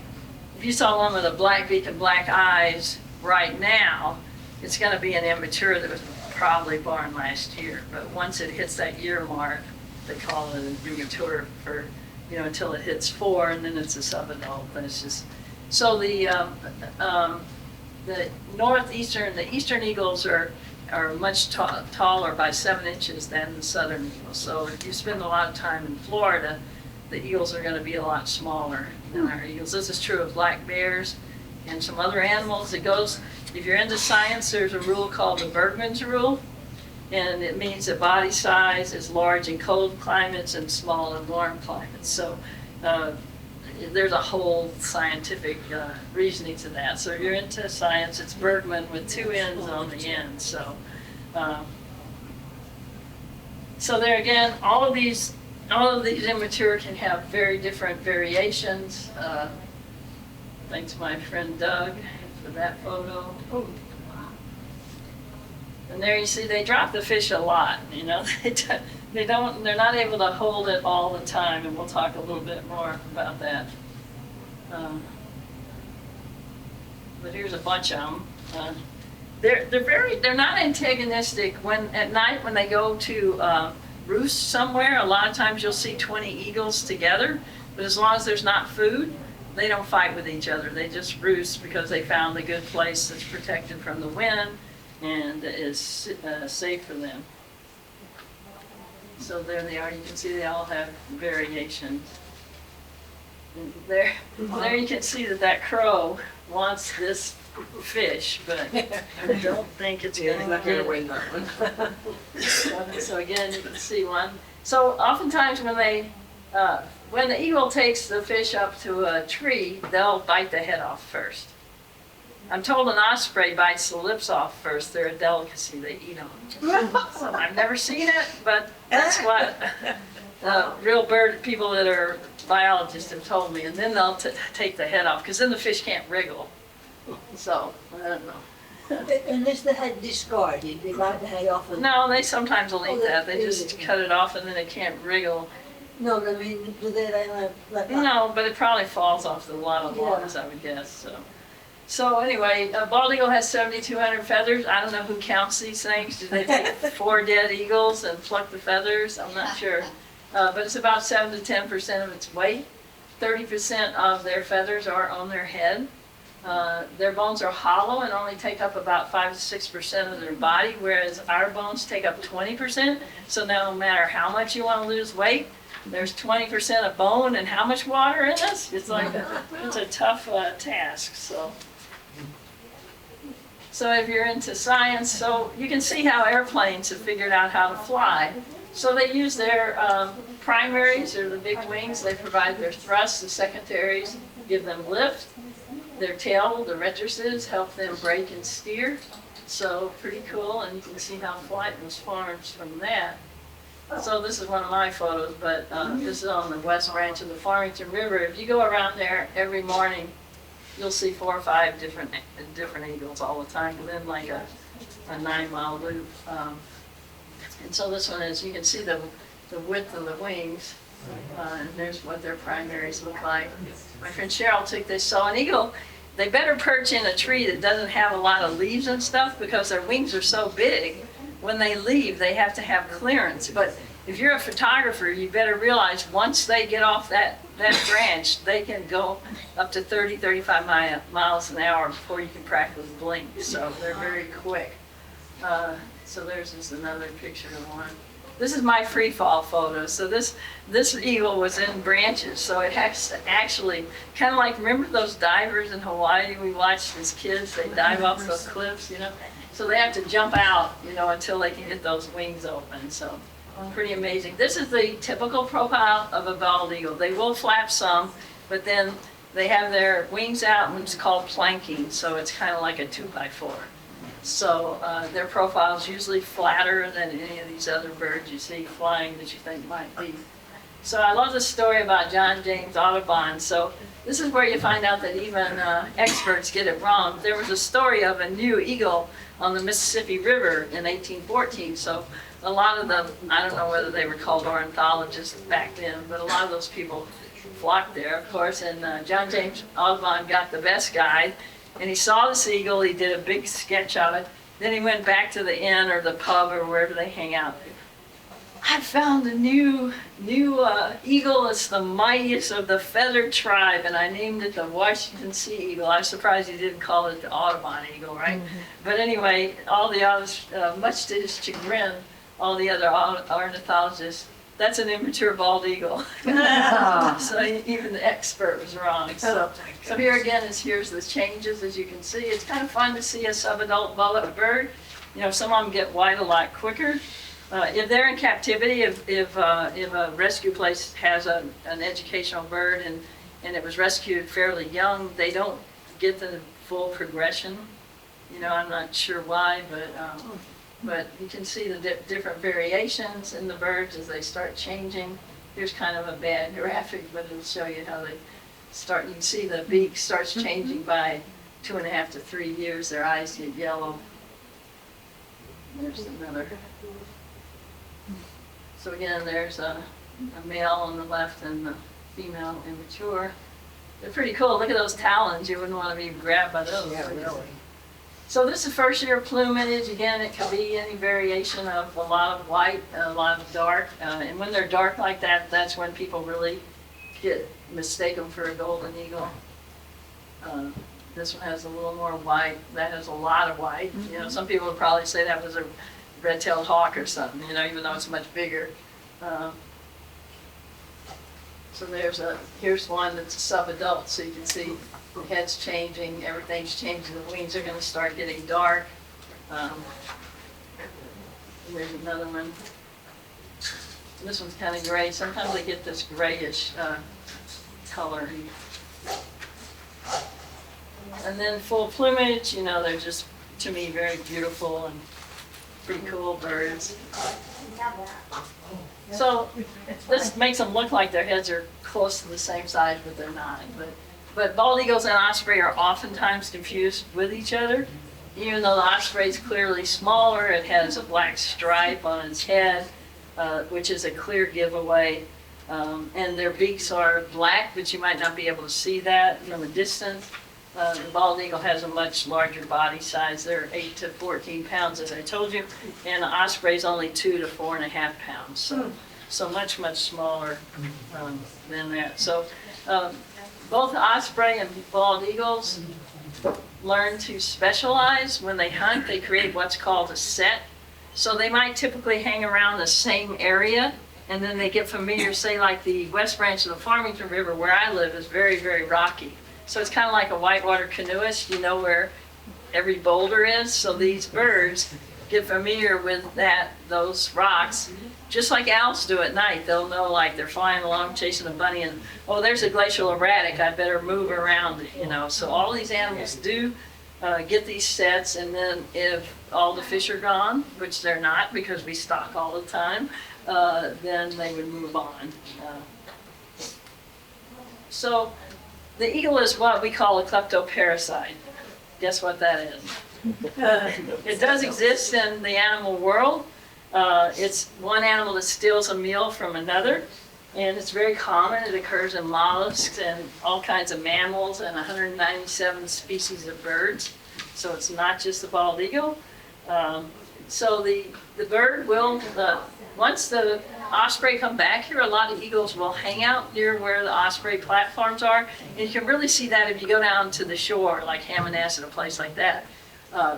one with a black beak and black eyes right now, it's going to be an immature that was probably born last year. But once it hits that year mark, they call it a immature for, until it hits 4, and then it's a subadult. And it's just so the eastern eagles are much taller by 7 inches than the southern eagles. So if you spend a lot of time in Florida, the eagles are going to be a lot smaller than our eagles. This is true of black bears and some other animals. If you're into science, there's a rule called the Bergman's rule, and it means that body size is large in cold climates and small in warm climates. So there's a whole scientific reasoning to that. So if you're into science, it's Bergman with 2 N's on the end. So there again, all of these immature can have very different variations. Thanks to my friend Doug for that photo. And there you see they drop the fish a lot. They're not able to hold it all the time, and we'll talk a little bit more about that. But here's a bunch of them. They're not antagonistic. At night when they go to roost somewhere, a lot of times you'll see 20 eagles together. But as long as there's not food, they don't fight with each other. They just roost because they found a good place that's protected from the wind and is safe for them. So there they are. You can see they all have variations. And there you can see that crow wants this fish, but I don't think it's Yeah, going he's to not gonna get win that one. it. So again, you can see one. So oftentimes when the eagle takes the fish up to a tree, they'll bite the head off first. I'm told an osprey bites the lips off first. They're a delicacy. They eat them. So I've never seen it, but that's what real bird people that are biologists have told me. And then they'll take the head off because then the fish can't wriggle. So I don't know. And is the head discarded? They bite the head off and... No, they sometimes will Oh, eat that. They just cut it off and then it can't wriggle. No, I mean, do they let that? No, but it probably falls off the lot of logs, I would guess. So anyway, a bald eagle has 7,200 feathers. I don't know who counts these things. Do they take 4 dead eagles and pluck the feathers? I'm not sure. But it's about 7 to 10% of its weight. 30% of their feathers are on their head. Their bones are hollow and only take up about 5 to 6% of their body, whereas our bones take up 20%. So no matter how much you want to lose weight, there's 20% of bone and how much water in us? It's like it's a tough task. So if you're into science, so you can see how airplanes have figured out how to fly. So they use their primaries, or the big wings. They provide their thrust. The secondaries give them lift. Their tail, the rectrices, help them brake and steer. So pretty cool, and you can see how flight was formed from that. So this is one of my photos, but this is on the west branch of the Farmington River. If you go around there every morning, you'll see 4 or 5 different eagles all the time within like a 9-mile loop. And so this one is, you can see the width of the wings, and there's what their primaries look like. My friend Cheryl took this. So an eagle, they better perch in a tree that doesn't have a lot of leaves and stuff because their wings are so big. When they leave, they have to have clearance. But if you're a photographer, you better realize once they get off that branch, they can go up to 30, 35 miles an hour before you can practically blink. So they're very quick. So there's just another picture of one. This is my free fall photo. So this eagle was in branches. So it has to actually, kind of like, remember those divers in Hawaii we watched as kids? They dive off those cliffs, you know? So they have to jump out, you know, until they can get those wings open. So pretty amazing. This is the typical profile of a bald eagle. They will flap some, but then they have their wings out, and it's called planking. So it's kind of like a 2x4. So their profile is usually flatter than any of these other birds you see flying that you think might be. So I love the story about John James Audubon. So this is where you find out that even experts get it wrong. There was a story of a new eagle on the Mississippi River in 1814. So a lot of them, I don't know whether they were called ornithologists back then, but a lot of those people flocked there, of course. And John James Audubon got the best guide, and he saw this eagle. He did a big sketch of it. Then he went back to the inn or the pub or wherever they hang out. I found a new eagle. It's the mightiest of the feathered tribe, and I named it the Washington Sea Eagle. I'm surprised he didn't call it the Audubon Eagle, right? Mm-hmm. But anyway, all the others, much to his chagrin, all the other ornithologists, that's an immature bald eagle. So even the expert was wrong. So here again here's the changes, as you can see. It's kind of fun to see a subadult bullet bird. You know, some of them get white a lot quicker. If they're in captivity, if a rescue place has an educational bird and it was rescued fairly young, they don't get the full progression. You know, I'm not sure why, but you can see the different variations in the birds as they start changing. Here's kind of a bad graphic, but it'll show you how they start. You can see the beak starts changing by 2.5 to 3 years. Their eyes get yellow. There's another. So again, there's a male on the left and the female immature. They're pretty cool. Look at those talons. You wouldn't want to be grabbed by those. Yeah, really. So this is first year plumage. Again, it can be any variation of a lot of white, a lot of dark. And when they're dark like that, that's when people really mistake them for a golden eagle. This one has a little more white. That has a lot of white. You know, some people would probably say that was a red-tailed hawk or something, you know, even though it's much bigger. Um, So here's one that's a sub-adult, so you can see the head's changing, everything's changing, the wings are gonna start getting dark. There's another one. This one's kind of gray. Sometimes they get this grayish color. And then full plumage, they're just, to me, very beautiful and pretty cool birds. So this makes them look like their heads are close to the same size, but they're not. But bald eagles and osprey are oftentimes confused with each other. Even though the osprey is clearly smaller, it has a black stripe on its head, which is a clear giveaway. And their beaks are black, but you might not be able to see that from a distance. The bald eagle has a much larger body size. They're 8 to 14 pounds, as I told you, and the osprey is only 2 to 4.5 pounds. So much, much smaller than that. So both osprey and bald eagles learn to specialize. When they hunt, they create what's called a set. So they might typically hang around the same area, and then they get familiar. Say like the west branch of the Farmington River where I live is very, very rocky. So it's kind of like a whitewater canoeist, where every boulder is. So these birds get familiar with those rocks, just like owls do at night. They'll know, like they're flying along chasing a bunny and, oh, there's a glacial erratic, I better move around, So all these animals do get these sets, and then if all the fish are gone, which they're not because we stock all the time, then they would move on. So the eagle is what we call a kleptoparasite. Guess what that is? It does exist in the animal world. It's one animal that steals a meal from another, and it's very common. It occurs in mollusks and all kinds of mammals and 197 species of birds. So it's not just the bald eagle. So the bird will, once the osprey come back here, a lot of eagles will hang out near where the osprey platforms are. And you can really see that if you go down to the shore, like Hammonasset, a place like that.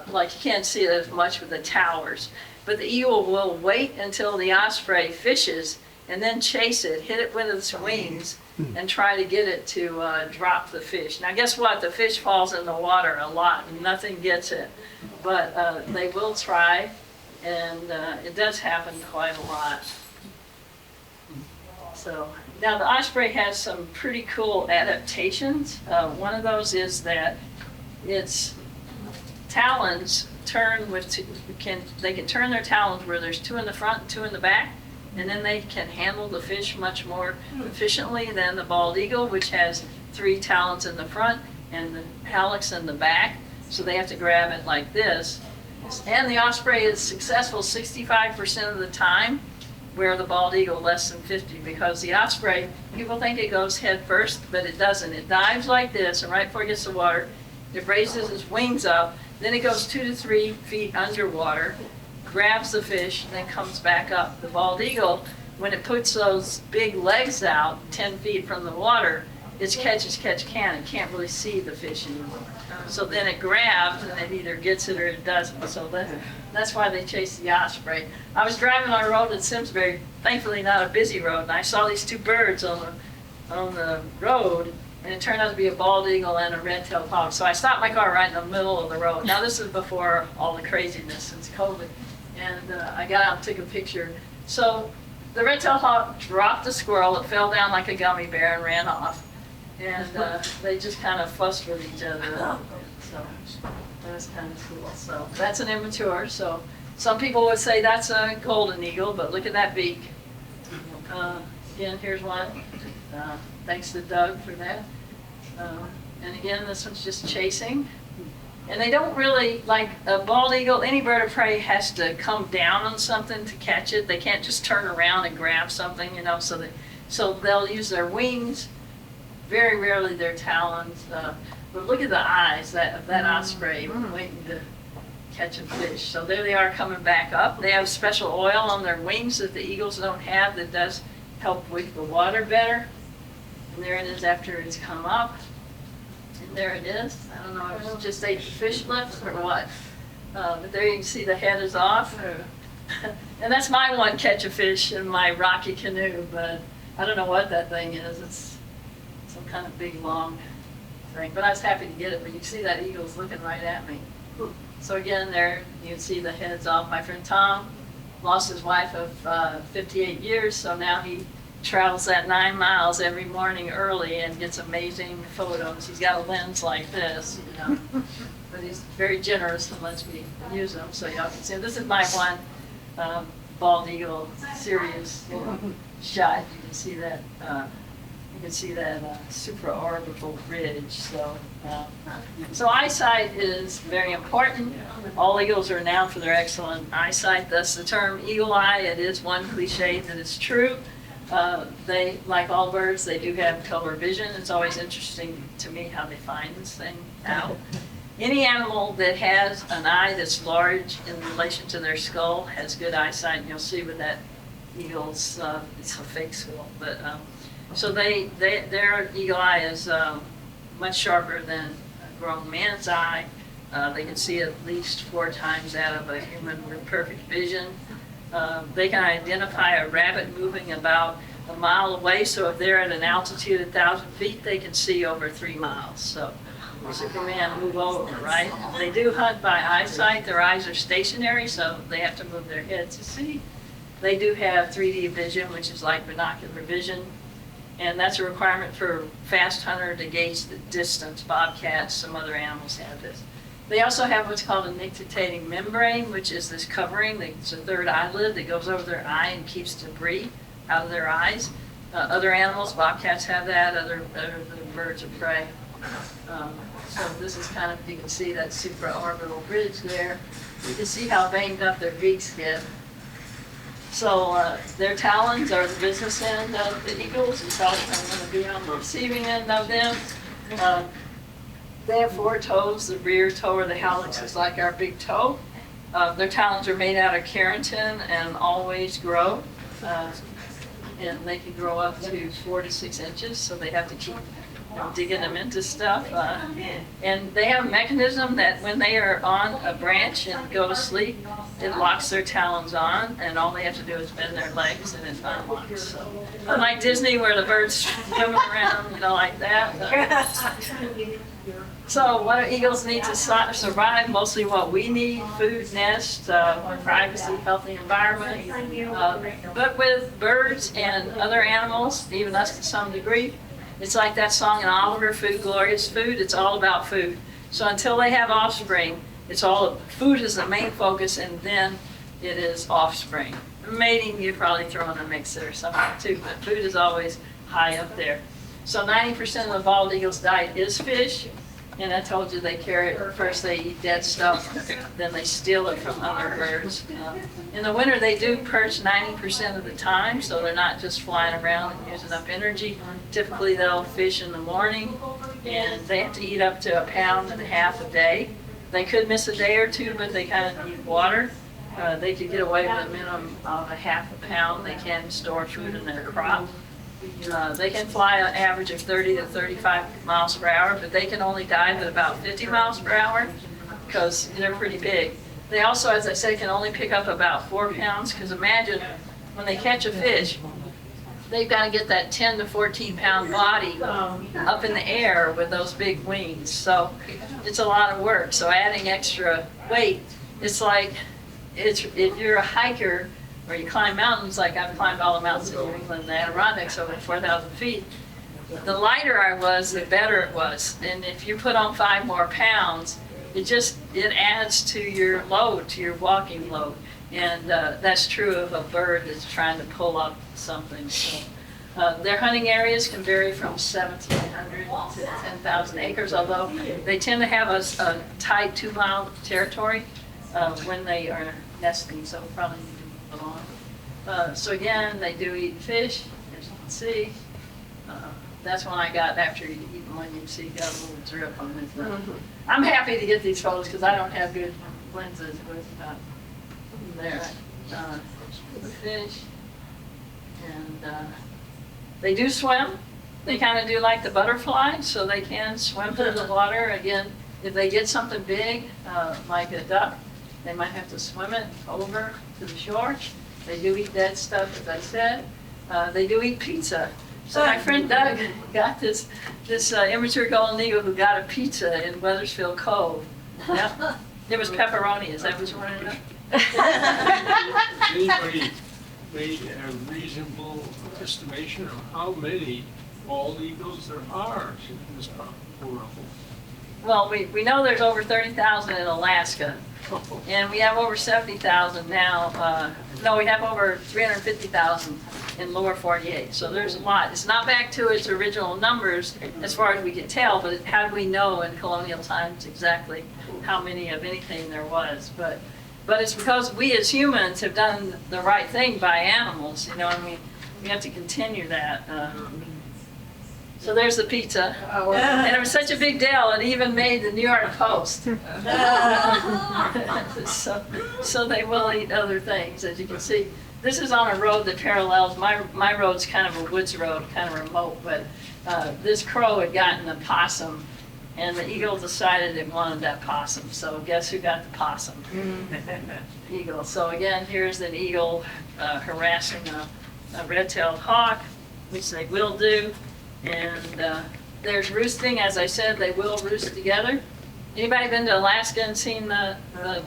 Like you can't see it as much with the towers. But the eagle will wait until the osprey fishes and then chase it, hit it with its wings, and try to get it to drop the fish. Now guess what? The fish falls in the water a lot and nothing gets it. But they will try, and it does happen quite a lot. So now the osprey has some pretty cool adaptations. One of those is that its talons turn they can turn their talons where there's 2 in the front and 2 in the back, and then they can handle the fish much more efficiently than the bald eagle, which has 3 talons in the front and the hallux in the back. So they have to grab it like this. And the osprey is successful 65% of the time, where the bald eagle less than 50, because the osprey, people think it goes head first, but it doesn't. It dives like this, and right before it gets to water, it raises its wings up, then it goes 2 to 3 feet underwater, grabs the fish, and then comes back up. The bald eagle, when it puts those big legs out 10 feet from the water, it's catch as catch can. It can't really see the fish anymore. So then it grabs, and it either gets it or it doesn't. So that's why they chase the osprey. I was driving on a road in Simsbury, thankfully not a busy road, and I saw these 2 birds on the road, and it turned out to be a bald eagle and a red-tailed hawk. So I stopped my car right in the middle of the road. Now this is before all the craziness since COVID, and I got out and took a picture. So the red-tailed hawk dropped the squirrel, it fell down like a gummy bear and ran off. And they just kind of fussed with each other. So that was kind of cool. So that's an immature. So some people would say that's a golden eagle, but look at that beak. Again, here's one. Thanks to Doug for that. And again, this one's just chasing. And they don't really, like a bald eagle, any bird of prey has to come down on something to catch it. They can't just turn around and grab something, so they'll use their wings, very rarely their talons. But look at the eyes of that osprey waiting to catch a fish. So there they are coming back up. They have special oil on their wings that the eagles don't have that does help with the water better. And there it is after it's come up. And there it is. I don't know if it's just ate the fish lips or what. But there you can see the head is off. And that's my one catch a fish in my rocky canoe, but I don't know what that thing is. It's some kind of big, long thing. But I was happy to get it, but you can see that eagle's looking right at me. So again, there you can see the heads off. My friend Tom lost his wife of 58 years, so now he travels that 9 miles every morning early and gets amazing photos. He's got a lens like this, you know. But he's very generous and lets me use them, so y'all can see. This is my one bald eagle serious shot. You can see that. You can see that supraorbital ridge. So eyesight is very important. All eagles are renowned for their excellent eyesight. Thus the term eagle eye. It is one cliche that is true. They, like all birds, they do have color vision. It's always interesting to me how they find this thing out. Any animal that has an eye that's large in relation to their skull has good eyesight, and you'll see with that eagle's, it's a fake skull, but so their eagle eye is much sharper than a grown man's eye. They can see at least 4 times that of a human with perfect vision. They can identify a rabbit moving about a mile away, so if they're at an altitude of 1,000 feet, they can see over 3 miles. So Superman, move over, right? They do hunt by eyesight. Their eyes are stationary, so they have to move their heads to see. They do have 3D vision, which is like binocular vision, and that's a requirement for a fast hunter to gauge the distance. Bobcats, some other animals have this. They also have what's called a nictitating membrane, which is this covering. It's a third eyelid that goes over their eye and keeps debris out of their eyes. Other animals, bobcats have that, other birds of prey. So this is kind of, you can see that supraorbital ridge there. You can see how veined up their beaks get. So their talons are the business end of the eagles, and probably I'm going to be on the receiving end of them. They have 4 toes. The rear toe or the hallux is like our big toe. Their talons are made out of keratin and always grow. And they can grow up to 4 to 6 inches, so they have to keep digging them into stuff. And they have a mechanism that when they are on a branch and go to sleep, it locks their talons on, and all they have to do is bend their legs and it unlocks. So, unlike Disney where the birds swimming around, you know, like that. So what do eagles need to survive? Mostly what we need: food, nest, privacy, healthy environment. But with birds and other animals, even us to some degree, it's like that song in Oliver, Food, Glorious Food. It's all about food. So until they have offspring, food is the main focus, and then it is offspring. Mating, you probably throw in a mix there or something too, but food is always high up there. So 90% of the bald eagle's diet is fish. And I told you they carry it. First they eat dead stuff, then they steal it from other birds. In the winter they do perch 90% of the time, so they're not just flying around and using up energy. Typically they'll fish in the morning, and they have to eat up to 1.5 pounds a day. They could miss a day or 2, but they kind of need water. They could get away with a minimum of 0.5 pound. They can store food in their crop. They can fly an average of 30 to 35 miles per hour, but they can only dive at about 50 miles per hour because they're pretty big. They also, as I said, can only pick up about 4 pounds, because imagine when they catch a fish, they've got to get that 10 to 14 pound body up in the air with those big wings. So it's a lot of work. So adding extra weight, it's like, if you're a hiker, or you climb mountains, like I've climbed all the mountains in New England, the Adirondacks, over 4,000 feet. The lighter I was, the better it was. And if you put on 5 more pounds, it adds to your load, to your walking load. And that's true of a bird that's trying to pull up something. So, their hunting areas can vary from 1,700 to 10,000 acres, although they tend to have a tight 2-mile territory when they are nesting, so probably along. So again, they do eat fish, as you can see. That's when I got, after you eat one, you can see got a little drip on it. I'm happy to get these photos because I don't have good lenses with the fish. And they do swim. They kind of do like the butterfly, so they can swim through the water. Again, if they get something big, like a duck, They might have to swim it over to the shore. They do eat dead stuff, as I said. They do eat pizza. So my friend Doug got this immature golden eagle who got a pizza in Weathersfield Cove. Yeah. It was pepperoni. Is that what you wanted to know? Has anybody made a reasonable estimation of how many bald eagles there are in this world? Well, we know there's over 30,000 in Alaska, and we have over 70,000 now. No, we have over 350,000 in lower 48. So there's a lot. It's not back to its original numbers as far as we can tell, but how do we know in colonial times exactly how many of anything there was? But it's because we as humans have done the right thing by animals, and we have to continue that. So there's the pizza. And it was such a big deal, it even made the New York Post. So they will eat other things, as you can see. This is on a road that parallels, my road's kind of a woods road, kind of remote, but this crow had gotten a possum, and the eagle decided it wanted that possum. So guess who got the possum? Eagle. So again, here's an eagle harassing a red-tailed hawk, which they will do. And there's roosting. As I said, they will roost together. Anybody been to Alaska and seen the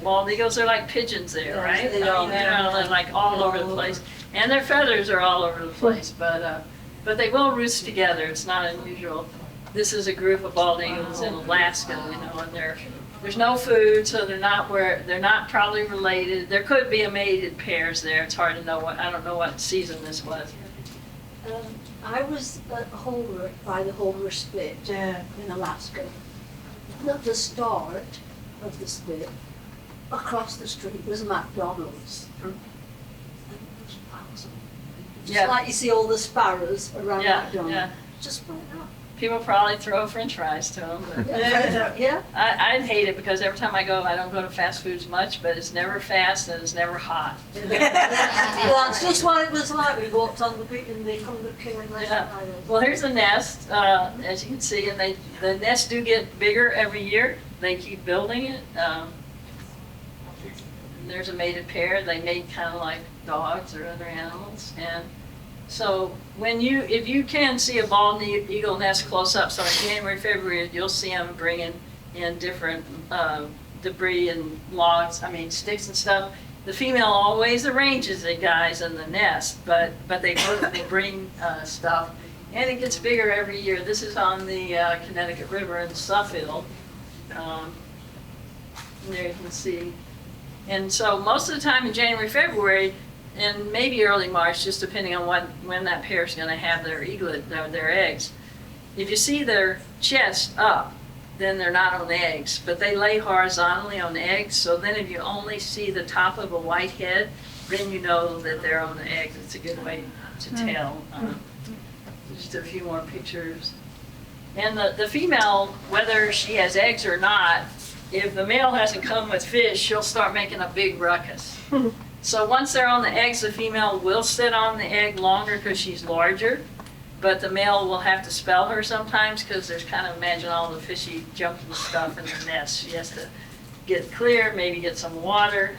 bald eagles? They're like pigeons there, right? They are. They're like all over the place. And their feathers are all over the place. But they will roost together. It's not unusual. This is a group of bald eagles in Alaska, and there's no food, so they're not probably related. There could be a mated pairs there. It's hard to know I don't know what season this was. I was at Homer, by the Homer Split in Alaska. And at the start of the split, across the street was McDonald's. And it was awesome. Just like you see all the sparrows around McDonald's. Yeah. Just went up. People probably throw French fries to them. But Yeah. I'd hate it because every time I don't go to fast foods much, but it's never fast and it's never hot. Well, that's just what it was like. We walked on the beach and they come to King and Yeah. Well, here's the nest, as you can see, and the nests do get bigger every year. They keep building it. There's a mated pair. They mate kind of like dogs or other animals. And so if you can see a bald eagle nest close up, so in January, February, you'll see them bringing in different debris and logs, sticks and stuff. The female always arranges it, guys, in the nest, but they bring stuff, and it gets bigger every year. This is on the Connecticut River in Suffield. There you can see. And so most of the time in January, February, and maybe early March, just depending on when that pair is going to have their their eggs. If you see their chest up, then they're not on eggs, but they lay horizontally on eggs. So then if you only see the top of a white head, then you know that they're on the eggs. It's a good way to tell. Just a few more pictures. And the female, whether she has eggs or not, if the male hasn't come with fish, she'll start making a big ruckus. So once they're on the eggs, the female will sit on the egg longer because she's larger, but the male will have to spell her sometimes because there's imagine all the fishy jumping stuff in the nest. She has to get clear, maybe get some water.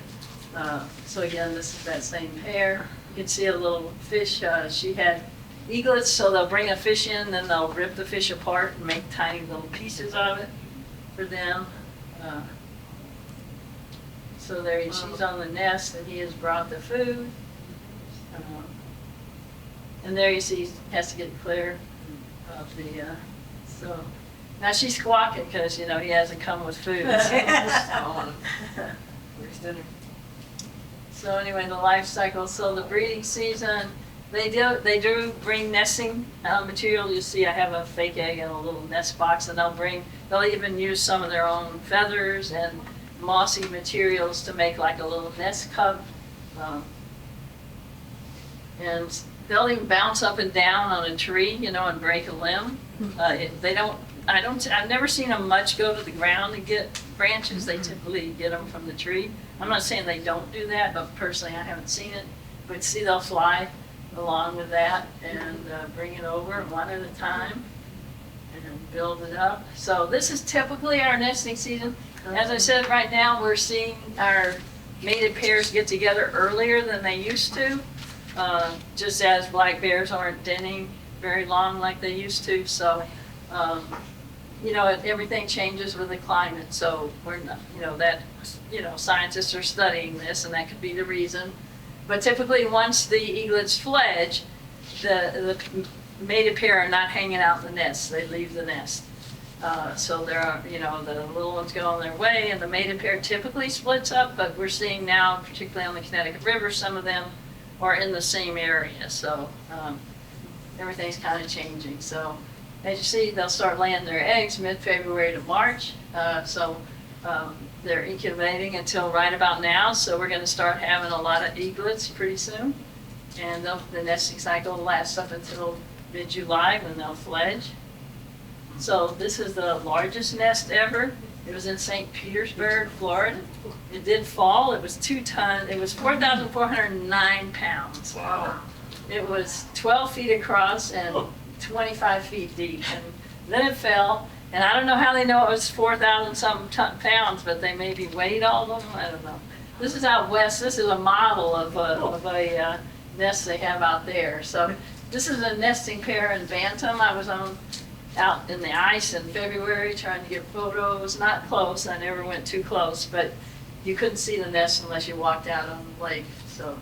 So again, this is that same pair. You can see a little fish. She had eaglets, so they'll bring a fish in, then they'll rip the fish apart and make tiny little pieces of it for them. So there, she's on the nest, and he has brought the food. And there you see, he has to get clear of the, so. Now she's squawking because, he hasn't come with food. So anyway, the life cycle, so the breeding season, they do bring nesting material. You see I have a fake egg in a little nest box, and they'll even use some of their own feathers and mossy materials to make like a little nest cup. And they'll even bounce up and down on a tree, and break a limb. I've never seen them much go to the ground to get branches. They typically get them from the tree. I'm not saying they don't do that, but personally I haven't seen it. But see, they'll fly along with that and bring it over one at a time and build it up. So this is typically our nesting season. As I said, right now we're seeing our mated pairs get together earlier than they used to, just as black bears aren't denning very long like they used to. So, everything changes with the climate. So we're not, scientists are studying this, and that could be the reason. But typically, once the eaglets fledge, the mated pair are not hanging out in the nest. They leave the nest. So there are, the little ones go on their way, and the mated pair typically splits up, but we're seeing now, particularly on the Connecticut River, some of them are in the same area. So everything's kind of changing. So as you see, they'll start laying their eggs mid-February to March. They're incubating until right about now. So we're going to start having a lot of eaglets pretty soon. And the nesting cycle will last up until mid-July when they'll fledge. So this is the largest nest ever. It was in St. Petersburg, Florida. It did fall. It was 2 tons. It was 4,409 pounds. Wow. It was 12 feet across and 25 feet deep. And then it fell. And I don't know how they know it was 4,000 something pounds, but they maybe weighed all of them. I don't know. This is out west. This is a model of a nest they have out there. So this is a nesting pair in Bantam. I was out in the ice in February trying to get photos. Not close. I never went too close, but you couldn't see the nest unless you walked out on the lake. So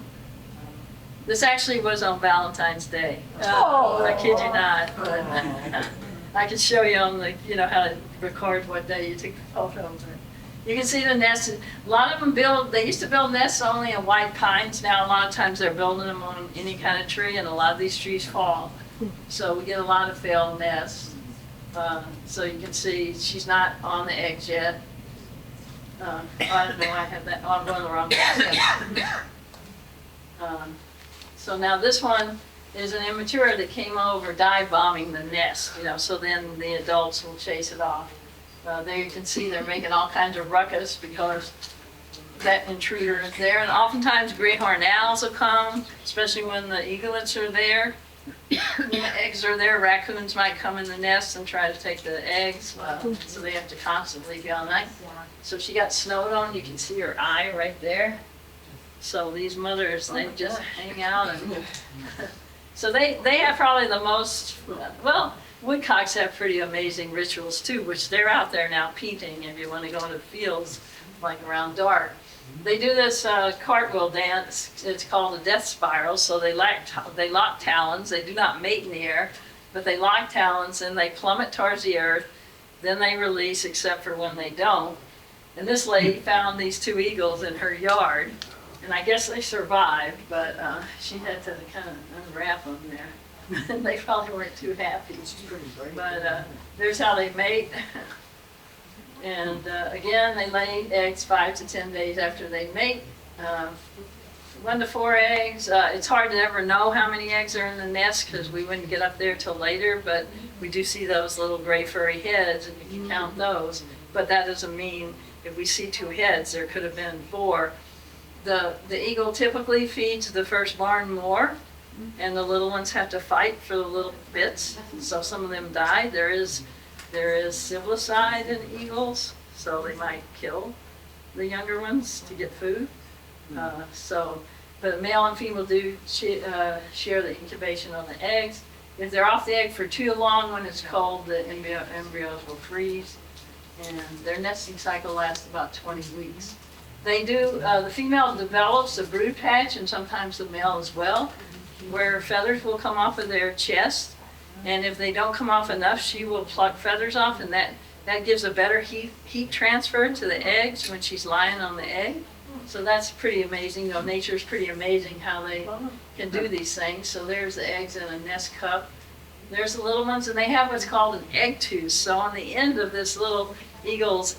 this actually was on Valentine's Day. I kid you not. But I can show you on the, how to record what day you took the photo. But you can see the nests. A lot of them they used to build nests only in white pines. Now a lot of times they're building them on any kind of tree, and a lot of these trees fall. So we get a lot of failed nests. So you can see she's not on the eggs yet. I don't know, I have that. Oh, I'm going the wrong way. So now this one is an immature that came over dive bombing the nest, so then the adults will chase it off. There you can see they're making all kinds of ruckus because that intruder is there. And oftentimes great horned owls will come, especially when the eaglets are there. When the eggs are there, raccoons might come in the nest and try to take the eggs, so they have to constantly be on that. So she got snowed on. You can see her eye right there. So these mothers, they just hang out. And so they have probably the most, woodcocks have pretty amazing rituals too, which they're out there now painting if you want to go into the fields like around dark. They do this cartwheel dance. It's called a death spiral. So they lock talons. They do not mate in the air, but they lock talons and they plummet towards the earth. Then they release, except for when they don't. And this lady found these 2 eagles in her yard, and I guess they survived, but she had to kind of unwrap them there. They probably weren't too happy. But there's how they mate. And again, they lay eggs 5 to 10 days after they mate. 1 to 4 eggs. It's hard to ever know how many eggs are in the nest because we wouldn't get up there till later, but we do see those little gray furry heads and you can count those. But that doesn't mean if we see 2 heads, there could have been 4. The eagle typically feeds the firstborn more, and the little ones have to fight for the little bits. So some of them die. There is civilicide in eagles, so they might kill the younger ones to get food. But male and female do share the incubation on the eggs. If they're off the egg for too long when it's cold, the embryos will freeze, and their nesting cycle lasts about 20 weeks. They do, the female develops a brood patch, and sometimes the male as well, where feathers will come off of their chest. And if they don't come off enough, she will pluck feathers off, and that gives a better heat transfer to the eggs when she's lying on the egg. So that's pretty amazing. Nature's pretty amazing how they can do these things. So there's the eggs in a nest cup. There's the little ones, and they have what's called an egg tooth. So on the end of this little eagle's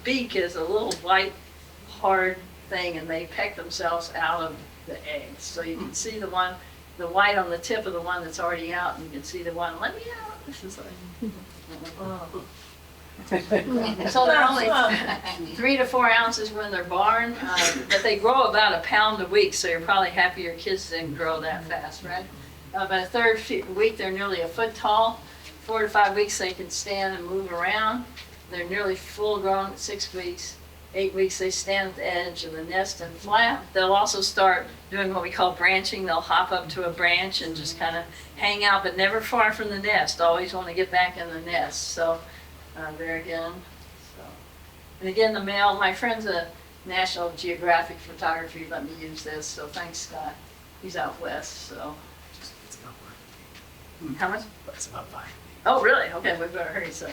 beak is a little white, hard thing, and they peck themselves out of the eggs. So you can see the white on the tip of the one that's already out, and you can see the one, let me out. This is so they're only 3 to 4 ounces when they're born, but they grow about 1 pound a week, so you're probably happy your kids didn't grow that fast, right? By the 3rd week, they're nearly 1 foot tall. 4 to 5 weeks, they can stand and move around. They're nearly full grown at 6 weeks. 8 weeks, they stand at the edge of the nest and fly out. They'll also start doing what we call branching. They'll hop up to a branch and just kind of hang out, but never far from the nest. Always want to get back in the nest. So there again. So, and again, the male, my friend's a National Geographic photography, let me use this. So thanks, Scott. He's out west, so. How much? That's about 5. Oh, really? Okay, we better hurry, so.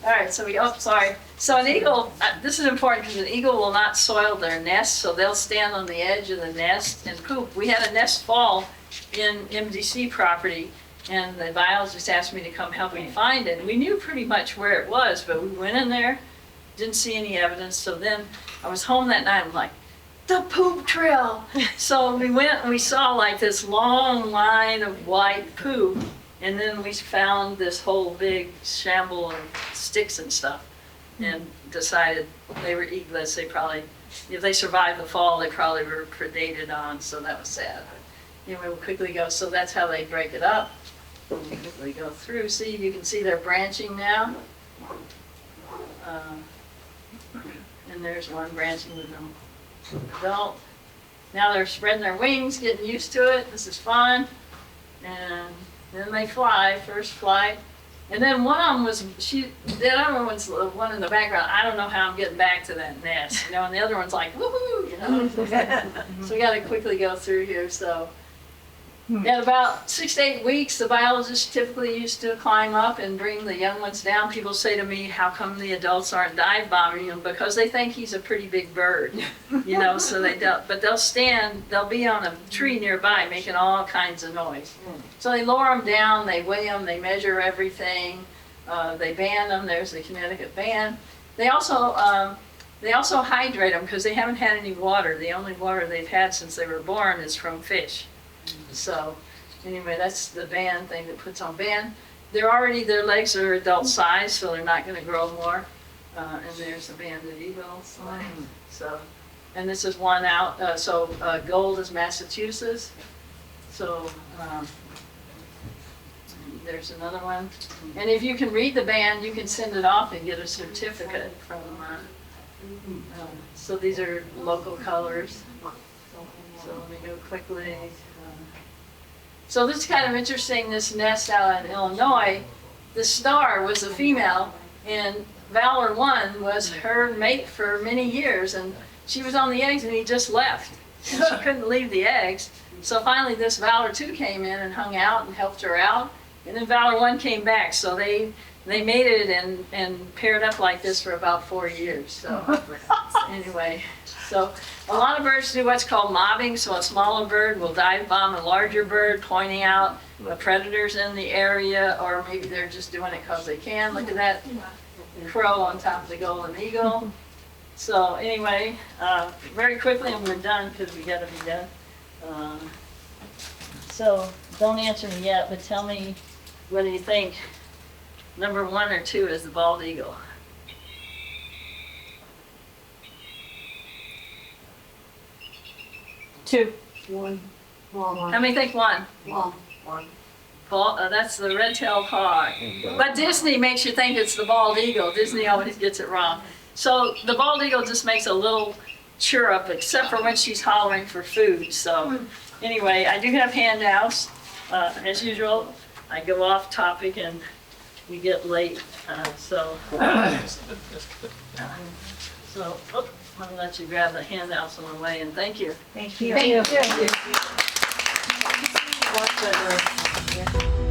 All right, so sorry. So an eagle, this is important because an eagle will not soil their nest, so they'll stand on the edge of the nest and poop. We had a nest fall in MDC property, and the biologist asked me to come help me find it. We knew pretty much where it was, but we went in there, didn't see any evidence. So then I was home that night, I'm like, the poop trail. So we went and we saw like this long line of white poop. And then we found this whole big shamble of sticks and stuff and decided they were eaglets. They probably, if they survived the fall, they probably were predated on, so that was sad. But anyway, we'll quickly go. So that's how they break it up. We'll quickly go through. See, you can see they're branching now. And there's one branching with them adult. Now they're spreading their wings, getting used to it. This is fun. And then they fly, first flight. And then one of them was, the other one's the one in the background. I don't know how I'm getting back to that nest, and the other one's like, woohoo, So we got to quickly go through here. So at about 6 to 8 weeks, the biologist typically used to climb up and bring the young ones down. People say to me, how come the adults aren't dive bombing him? Because they think he's a pretty big bird, so but they'll stand, they'll be on a tree nearby making all kinds of noise. So they lower them down, they weigh them, they measure everything, they ban them. There's the Connecticut ban. They also hydrate them because they haven't had any water. The only water they've had since they were born is from fish. So anyway, that's the band thing that puts on band. Their legs are adult size, so they're not going to grow more. And there's the banded eagle. So, and this is one out. Gold is Massachusetts. So there's another one. And if you can read the band, you can send it off and get a certificate from. So these are local colors. So let me go quickly. So this is kind of interesting, this nest out in Illinois. The star was a female, and Valor 1 was her mate for many years, and she was on the eggs, and he just left. And she couldn't leave the eggs. So finally this Valor 2 came in and hung out and helped her out, and then Valor 1 came back. So they mated and paired up like this for about 4 years. So anyway. So a lot of birds do what's called mobbing. So a smaller bird will dive bomb a larger bird, pointing out the predators in the area, or maybe they're just doing it because they can. Look at that crow on top of the golden eagle. So anyway, very quickly, and we're done because we got to be done. So don't answer me yet, but tell me whether you think number 1 or 2 is the bald eagle. 2. 1. How many think 1? 1. That's the red-tailed hawk. But Disney makes you think it's the bald eagle. Disney always gets it wrong. So the bald eagle just makes a little chirrup, except for when she's hollering for food. So anyway, I do have handouts. As usual, I go off topic and we get late. So I'm gonna let you grab the handouts on the way, and thank you. Thank you. Thank you. Thank you.